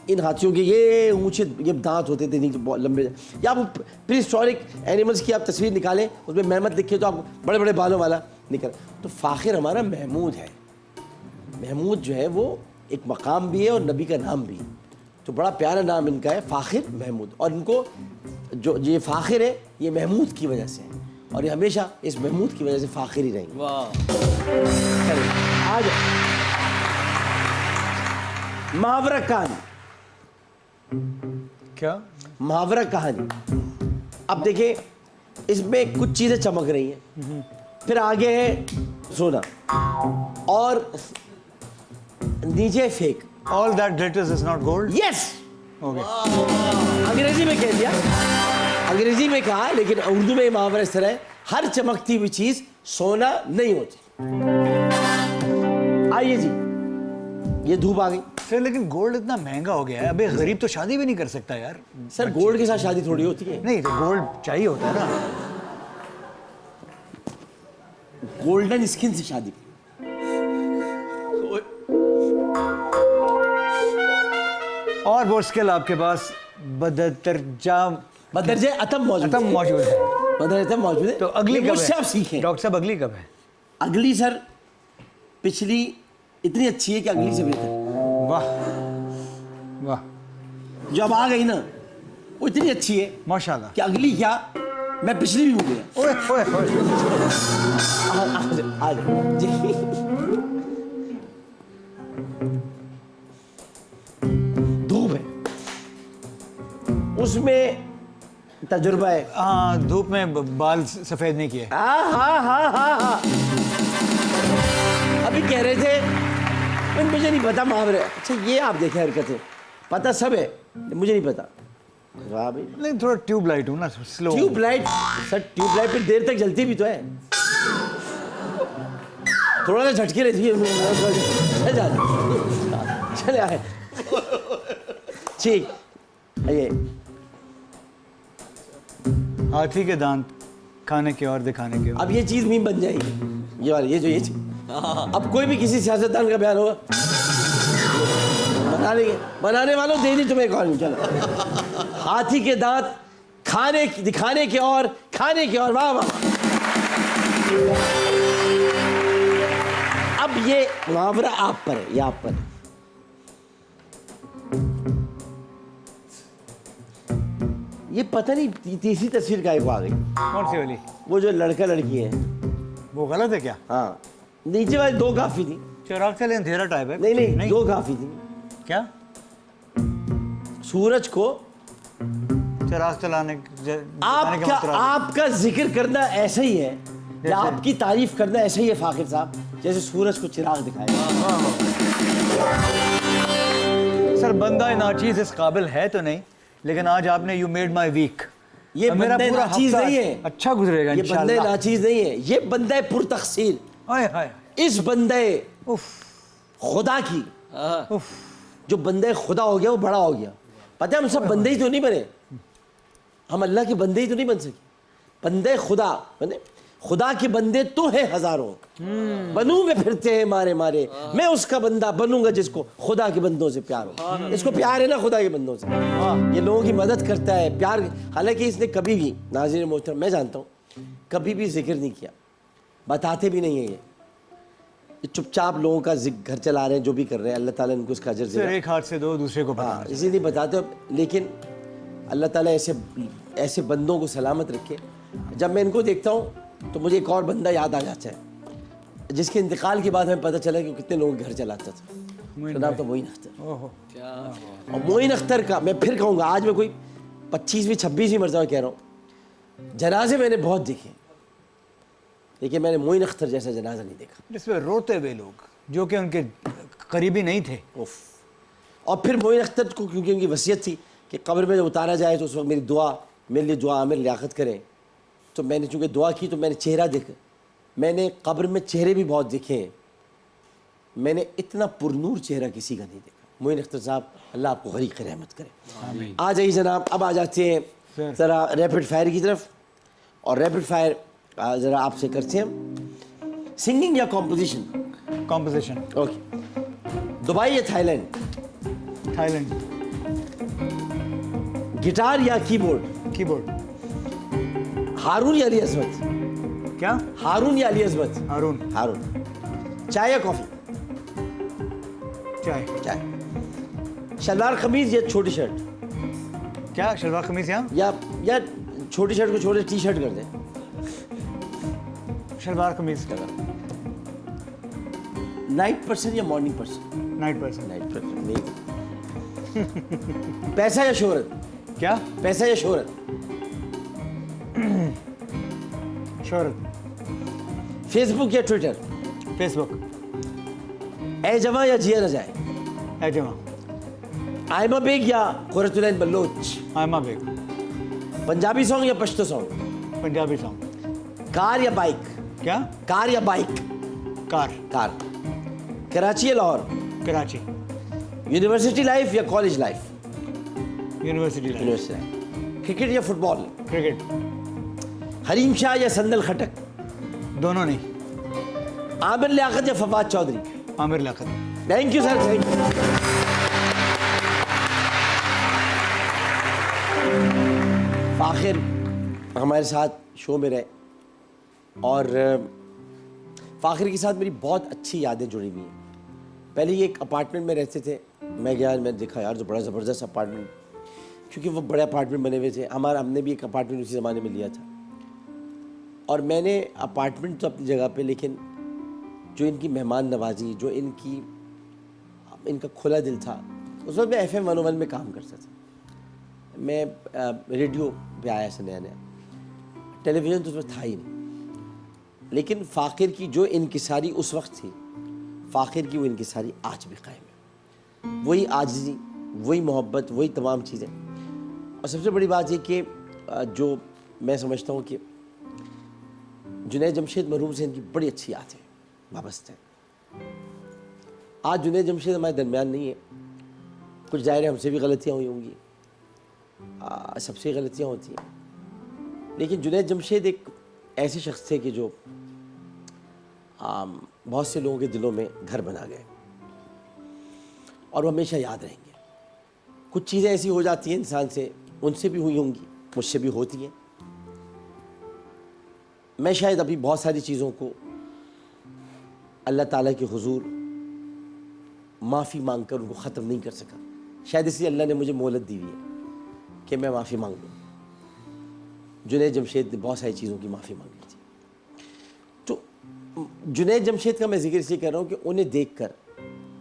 Speaker 1: इन हाथियों के ये ऊंचे ये दांत होते थे नीचे, बहुत लंबे। या आप प्री हिस्टोरिक एनिमल्स की आप तस्वीर निकालें, उसमें मेहमत लिखे तो आपको बड़े बड़े बालों वाला निकल। तो फ़ाखिर हमारा महमूद है। महमूद जो है वो एक मकाम भी है और नबी का नाम भी है, तो बड़ा प्यारा नाम इनका है फ़ाखिर महमूद। और इनको जो ये फ़ाखिर है ये महमूद की वजह से है, और ये हमेशा इस महमूद की वजह से फ़ाखिर ही रहेंगे। आज मुहावरा कहानी,
Speaker 4: क्या
Speaker 1: मुहावरा कहानी। अब देखिए इसमें कुछ चीज़ें चमक रही हैं, फिर आगे है सोना और नीचे fake.
Speaker 4: All that glitters is not gold.
Speaker 1: Yes,
Speaker 4: okay,
Speaker 1: अंग्रेजी में कह दिया, अंग्रेजी में कहा, लेकिन उर्दू में मुहावरा इस तरह है, हर चमकती हुई चीज सोना नहीं होती। आइए जी, ये धूप आ गई
Speaker 4: सर, लेकिन गोल्ड इतना महंगा हो गया है, अबे गरीब तो शादी भी नहीं कर सकता यार।
Speaker 1: सर। गोल्ड के साथ शादी थोड़ी होती है,
Speaker 4: नहीं तो गोल्ड चाहिए होता है ना।
Speaker 1: गोल्डन स्किन से शादी।
Speaker 4: और वो स्किल आपके पास
Speaker 1: बदरजे अतम मौजूद
Speaker 4: अतम मौजूद है।
Speaker 1: बदरजे अतम मौजूद है।
Speaker 4: तो अगली कब
Speaker 1: मुझसे
Speaker 4: है
Speaker 1: आप सीखें।
Speaker 4: डॉक्टर साहब, अगली कब है?
Speaker 1: अगली सर पिछली इतनी अच्छी है कि अगली से बेहतर।
Speaker 4: वाह वाह,
Speaker 1: जो अब आ गई ना वो इतनी अच्छी है
Speaker 4: माशाल्लाह
Speaker 1: कि अगली क्या, मैं पिछली भी भूल गया।
Speaker 4: ओए ओए ओए,
Speaker 1: आ जाओ जी। धूप है, उसमें तजुर्बा है।
Speaker 4: हाँ, धूप में बाल सफेद नहीं किए।
Speaker 1: हाँ। अभी कह रहे थे मुझे नहीं पता मुहावरे। अच्छा ये आप देखें हरकतें, पता सब है, मुझे नहीं पता। वाह भाई।
Speaker 4: नहीं थोड़ा ट्यूबलाइट हूँ ना, स्लो।
Speaker 1: ट्यूबलाइट सर, ट्यूबलाइट पे देर तक जलती भी तो है, थोड़ा सा झटके रहती है, चले आए। ठीक, ये
Speaker 4: हाथी के दांत खाने के और दिखाने के और।
Speaker 1: अब ये चीज मीम बन जाएगी, ये वाली, ये जो ये चीज। अब कोई भी किसी सियासतदान का बयान होगा, बना लेंगे, बनाने वालों दे दी तुम्हें कॉल। चलो, हाथी के दांत खाने दिखाने के और खाने के और। वाह वाह। अब ये मुहावरा आप पर है, ये आप पर है। ये पता नहीं तीसरी तस्वीर काहे को आ गई,
Speaker 4: कौन सी वाली?
Speaker 1: वो जो लड़का लड़की है।
Speaker 4: वो गलत है क्या?
Speaker 1: हाँ, नीचे वाली दो काफी थी।
Speaker 4: चिराग से अंधेरा टाइप है।
Speaker 1: नहीं, दो काफी थी।
Speaker 4: क्या?
Speaker 1: सूरज को
Speaker 4: चिराग चलाने बताने का मतलब
Speaker 1: आपका जिक्र करना ऐसा ही है, या आपकी तारीफ करना ऐसा ही है फाकिर साहब, जैसे सूरज को चिराग दिखाया।
Speaker 4: सर बंदा नाचीज इस काबिल है तो नहीं, लेकिन आज आपने यू मेड माई वीक।
Speaker 1: ये बंदे नाचीज नहीं है,
Speaker 4: अच्छा गुजरेगा
Speaker 1: ये बंदे
Speaker 4: इंशाल्लाह।
Speaker 1: नाचीज नहीं है, ये बंदे पुरतकसीर।
Speaker 4: हाय हाय।
Speaker 1: इस बंदे
Speaker 4: उफ
Speaker 1: खुदा की,
Speaker 4: उफ।
Speaker 1: जो बंदे खुदा हो गया वो बड़ा हो गया। पता है हम सब बंदे ही तो नहीं बने, हम अल्लाह के बंदे ही तो नहीं बन सके। बंदे खुदा बने, खुदा के बंदे तो हैं हजारों, बनू में फिरते हैं मारे मारे। मैं उसका बंदा बनूंगा जिसको खुदा के बंदों से प्यार हो। इसको प्यार है ना खुदा के बंदों से, ये लोगों की मदद करता है, प्यार। हालांकि इसने कभी भी, नाज़रीन मोहतरम मैं जानता हूँ, कभी भी जिक्र नहीं किया, बताते भी नहीं है ये चुपचाप लोगों का घर चला रहे हैं, जो भी कर रहे हैं, अल्लाह ताला इनको इसका अजर
Speaker 4: सर
Speaker 1: देगा।
Speaker 4: एक हाथ से दो, दूसरे को
Speaker 1: हाँ,
Speaker 4: पता।
Speaker 1: इसीलिए बताते, लेकिन अल्लाह ताला ऐसे बंदों को सलामत रखे। जब मैं इनको देखता हूँ तो मुझे एक और बंदा याद आ जाता है, जिसके इंतकाल के बाद हमें पता चला कि कितने लोगों के घर चलाता था। तो नाम था मोइन अख्तर। और मोइन अख्तर का मैं फिर कहूँगा, आज मैं कोई 25वीं 26वीं मरतबा कह रहा हूँ, जनाजे मैंने बहुत देखे, लेकिन मैंने मोइन अख्तर जैसा जनाजा नहीं देखा।
Speaker 4: जिसमें रोते हुए लोग जो कि उनके करीबी नहीं थे।
Speaker 1: उफ। और फिर मोइन अख्तर को क्योंकि उनकी वसीयत थी कि कब्र में जब उतारा जाए तो उस वक्त मेरी दुआ, मेरे लिए दुआ आमिर लियाकत करें, तो मैंने चूँकि दुआ की तो मैंने चेहरा देखा, मैंने कब्र में चेहरे भी बहुत देखे हैं, मैंने इतना पुरनूर चेहरा किसी का नहीं देखा। मोइन अख्तर साहब, अल्लाह आपको गरीक़ रहमत करे। आ जाइए जनाब, अब आ जाते हैं ज़रा रैपिड फायर की तरफ। और रैपिड फायर ज़रा आपसे करते हैं, सिंगिंग या कॉम्पोजिशन?
Speaker 4: कॉम्पोजिशन।
Speaker 1: ओके। दुबई या थाईलैंड?
Speaker 4: थाईलैंड।
Speaker 1: गिटार या कीबोर्ड?
Speaker 4: कीबोर्ड।
Speaker 1: हारून या अली अज़मत?
Speaker 4: क्या?
Speaker 1: हारून या अली अज़मत?
Speaker 4: हारून।
Speaker 1: हारून। चाय या कॉफी?
Speaker 4: चाय।
Speaker 1: चाय। शलवार कमीज या छोटी शर्ट?
Speaker 4: क्या शलवार कमीज?
Speaker 1: या छोटी शर्ट को छोटे टी शर्ट कर दें?
Speaker 4: शलवार कमीज।
Speaker 1: नाइट पर्सन या morning person?
Speaker 4: Night person.
Speaker 1: Night person नहीं। पैसा या शोहरत?
Speaker 4: क्या?
Speaker 1: पैसा या शोहरत?
Speaker 4: शोहरत।
Speaker 1: फेसबुक या ट्विटर?
Speaker 4: फेसबुक।
Speaker 1: ए जवां या जिया न जाए?
Speaker 4: है जमा।
Speaker 1: आयमा बेग या खुरतुलैन बलोच?
Speaker 4: आयमा बेग।
Speaker 1: पंजाबी सॉन्ग या Pashto song?
Speaker 4: Punjabi song.
Speaker 1: Car या बाइक?
Speaker 4: क्या?
Speaker 1: कार या बाइक?
Speaker 4: कार।
Speaker 1: कार। कराची या लाहौर?
Speaker 4: कराची।
Speaker 1: यूनिवर्सिटी लाइफ या college life?
Speaker 4: University life.
Speaker 1: University life. Cricket या फुटबॉल?
Speaker 4: क्रिकेट।
Speaker 1: हरीम शाह या संदल खटक?
Speaker 4: दोनों नहीं।
Speaker 1: आमिर लियाकत या Fawad Chaudhry?
Speaker 4: Aamir Liaquat.
Speaker 1: Thank you sir, thank you. Fakhir हमारे साथ शो में रहे, और फाखिर के साथ मेरी बहुत अच्छी यादें जुड़ी हुई हैं। पहले ये एक अपार्टमेंट में रहते थे, मैं गया, मैंने देखा यार जो बड़ा ज़बरदस्त अपार्टमेंट, क्योंकि वो बड़े अपार्टमेंट बने हुए थे। हमने भी एक अपार्टमेंट उसी ज़माने में लिया था, और मैंने अपार्टमेंट तो अपनी जगह पे, लेकिन जो इनकी मेहमान नवाजी, जो इनका खुला दिल था, उस वक्त मैं FM 101 में काम करता था। मैं रेडियो पे आया ऐसा नया नया, टेलीविज़न तो उस वक्त था ही नहीं, लेकिन फ़ाकिर की जो इनकिसारी उस वक्त थी, फ़ाकिर की वो इनकिसारी आज भी कायम है। वही आजिज़ी, वही मोहब्बत, वही तमाम चीज़ें। और सबसे बड़ी बात ये कि जो मैं समझता हूँ कि जुनैद जमशेद मरहूम से इनकी बड़ी अच्छी याद है, वाबस्ता है। आज जुनैद जमशेद हमारे दरमियान नहीं है। कुछ ज़ाहिर है हमसे भी गलतियाँ हुई होंगी, सबसे गलतियाँ होती हैं, लेकिन जुनैद जमशेद एक ऐसे शख्स थे कि जो बहुत से लोगों के दिलों में घर बना गए और वो हमेशा याद रहेंगे। कुछ चीज़ें ऐसी हो जाती हैं इंसान से, उनसे भी हुई होंगी, मुझसे भी होती हैं। मैं शायद अभी बहुत सारी चीज़ों को अल्लाह ताला के हुजूर माफ़ी मांग कर उनको ख़त्म नहीं कर सका। शायद इसलिए अल्लाह ने मुझे मोहलत दी हुई है कि मैं माफ़ी मांग लूँ। जुनैद जमशेद ने बहुत सारी चीज़ों की माफ़ी मांगी थी। तो जुनैद जमशेद का मैं जिक्र इसलिए कर रहा हूँ कि उन्हें देखकर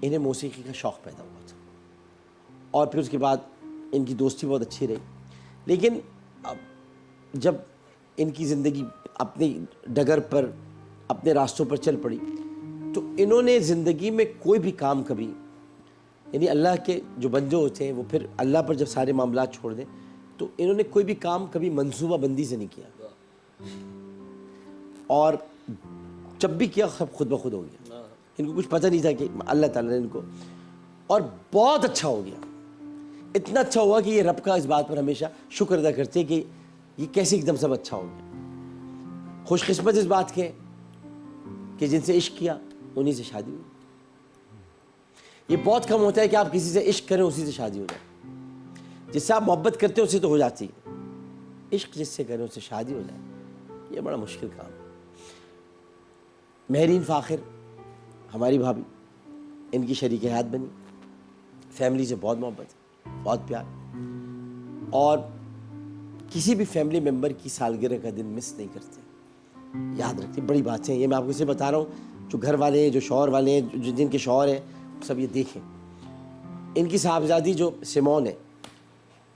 Speaker 1: इन्हें मौसीकी का शौक़ पैदा हुआ था और फिर उसके बाद इनकी दोस्ती बहुत अच्छी रही। लेकिन जब इनकी ज़िंदगी अपनी डगर पर, अपने रास्तों पर चल पड़ी, तो इन्होंने ज़िंदगी में कोई भी काम कभी, यानी अल्लाह के जो बंदे होते हैं वो फिर अल्लाह पर जब सारे मामलात छोड़ दें, तो इन्होंने कोई भी काम कभी मंसूबा बंदी से नहीं किया, और जब भी किया सब खुद ब खुद हो गया। इनको कुछ पता नहीं था कि अल्लाह ताला ने इनको, और बहुत अच्छा हो गया। इतना अच्छा हुआ कि ये रब का इस बात पर हमेशा शुक्र अदा करते कि ये कैसे एकदम सब अच्छा हो गया। खुशकिस्मत इस बात के कि जिनसे इश्क किया उन्हीं से शादी हुई। ये बहुत कम होता है कि आप किसी से इश्क करें उसी से शादी हो जाए। जिससे आप मोहब्बत करते हैं उससे तो हो जाती है, इश्क जिससे करें उससे शादी हो जाए ये बड़ा मुश्किल काम है। महरीन फ़ाखिर हमारी भाभी, इनकी शरीक हयात बनी, फैमिली से बहुत मोहब्बत, बहुत प्यार, और किसी भी फैमिली मेम्बर की सालगिरह का दिन मिस नहीं करते, याद रखते। बड़ी बात है ये, मैं आपको इसे बता रहा हूँ। जो घर वाले हैं, जो शौहर वाले हैं, जो जिनके शौहर हैं, सब ये देखें। इनकी साहबजादी जो सिमोन है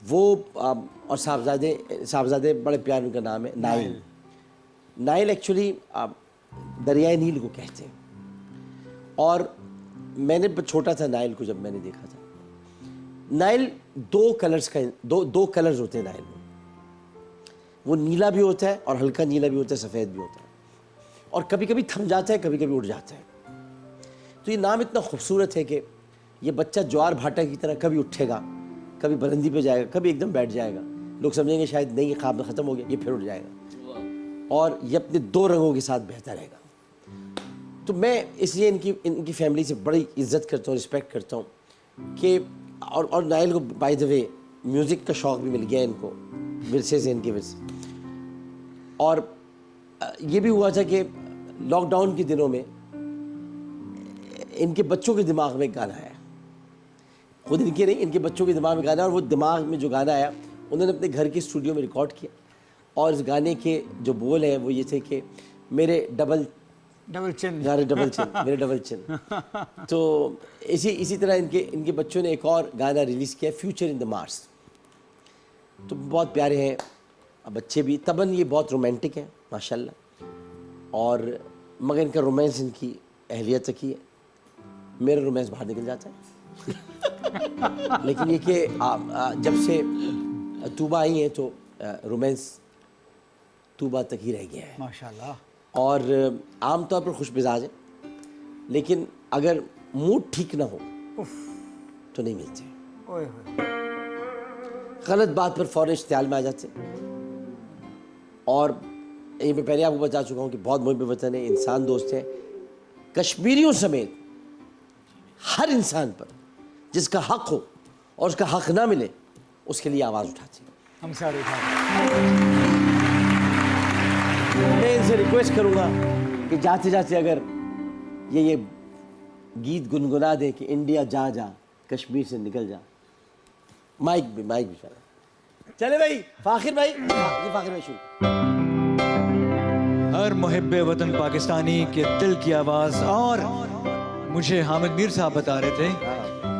Speaker 1: वो और साहबजादे बड़े प्यार, उनका नाम है नाइल। नाइल एक्चुअली दरियाए नील को कहते हैं, और मैंने छोटा था नाइल को जब मैंने देखा था। नाइल दो कलर्स होते हैं नाइल में, वो नीला भी होता है और हल्का नीला भी होता है, सफ़ेद भी होता है, और कभी कभी थम जाता है, कभी कभी उड़ जाता है। तो ये नाम इतना खूबसूरत है कि ये बच्चा ज्वार भाटा की तरह कभी उठेगा, कभी बुलंदी पे जाएगा, कभी एकदम बैठ जाएगा। लोग समझेंगे शायद नहीं, ये ख्वाब में ख़त्म हो गया, ये फिर उठ जाएगा, और ये अपने दो रंगों के साथ बहता रहेगा। तो मैं इसलिए इनकी फैमिली से बड़ी इज्जत करता हूँ, रिस्पेक्ट करता हूँ कि और नाइल को बाय द वे म्यूज़िक का शौक़ भी मिल गया इनको, विरसे से, इनके विरसे। और ये भी हुआ था कि लॉकडाउन के दिनों में इनके बच्चों के दिमाग में एक गाना आया, खुद इनके नहीं, इनके बच्चों के दिमाग में गाना, और वो दिमाग में जो गाना आया उन्होंने अपने घर के स्टूडियो में रिकॉर्ड किया, और इस गाने के जो बोल हैं वो ये थे कि मेरे डबल चिन, मेरे डबल चिन। तो इसी तरह इनके बच्चों ने एक और गाना रिलीज़ किया, फ्यूचर इन द मार्स। तो बहुत प्यारे हैं बच्चे भी। तबन ये बहुत रोमांटिक है माशाल्लाह, और मगर इनका रोमांस इनकी अहलियत तक ही है, मेरा रोमांस बाहर निकल जाता है। लेकिन ये कि जब से तूबा आई हैं तो रोमांस तूबा तक ही रह गया है
Speaker 4: माशाल्लाह।
Speaker 1: और आम तौर पर खुश मिजाज है, लेकिन अगर मूड ठीक ना हो तो नहीं मिलते, गलत बात पर फ़ौरन इश्तियाल में आ जाते। और ये मैं पहले आपको बता चुका हूँ कि बहुत मुहिब वतन है, इंसान दोस्त है, कश्मीरियों समेत हर इंसान पर जिसका हक हो और उसका हक ना मिले उसके लिए आवाज़ उठाती है।
Speaker 4: हम सारे उठाते।
Speaker 1: मैं इनसे रिक्वेस्ट करूँगा कि जाते जाते अगर ये गीत गुनगुना दे कि इंडिया जा जा कश्मीर से निकल जा। माइक भी चले भाई, फ़ाखिर भाई, ये फ़ाखिर भाई शुरू।
Speaker 4: हर मुहिब्बे वतन पाकिस्तानी के दिल की आवाज़। और मुझे हामिद मीर साहब बता रहे थे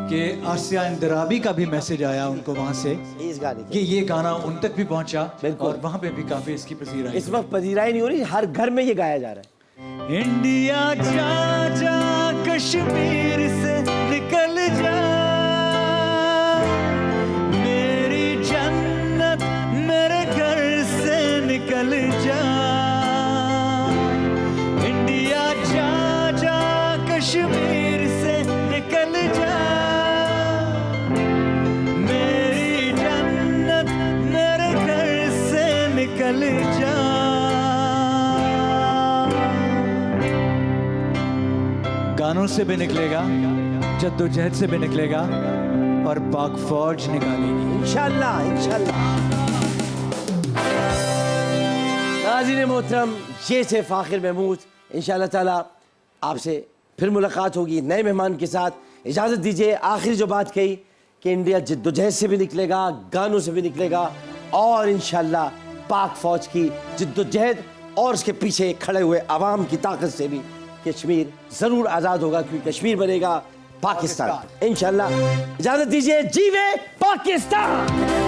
Speaker 4: कि आसिया इंदराबी का भी मैसेज आया उनको वहाँ से
Speaker 1: इस गाने
Speaker 4: कि ये गाना उन तक भी पहुँचा,
Speaker 1: बिल्कुल।
Speaker 4: और वहाँ पे भी काफ़ी इसकी पसीराई।
Speaker 1: इस वक्त पजीराई नहीं हो रही, हर घर में ये गाया जा रहा है।
Speaker 4: इंडिया जा जा कश्मीर से निकल जा, गानों से भी निकलेगा, जद्दोजहद से भी निकलेगा और पाक फौज निकालेगी।
Speaker 1: इंशाल्लाह इंशाल्लाह। नाज़रीन मोहतरम, ये थे फ़ाखिर महमूद। इंशाल्लाह ताला आपसे फिर मुलाकात होगी नए मेहमान के साथ। इजाज़त दीजिए, आखिरी जो बात कही कि इंडिया जद्दोजहद से भी निकलेगा, गानों से भी निकलेगा और इंशाल्लाह पाक फ़ौज की जद्दोजहद और उसके पीछे खड़े हुए अवाम की ताकत से भी कश्मीर ज़रूर आज़ाद होगा, क्योंकि कश्मीर बनेगा पाकिस्तान इंशाल्लाह। इजाज़त दीजिए, जीवे पाकिस्तान।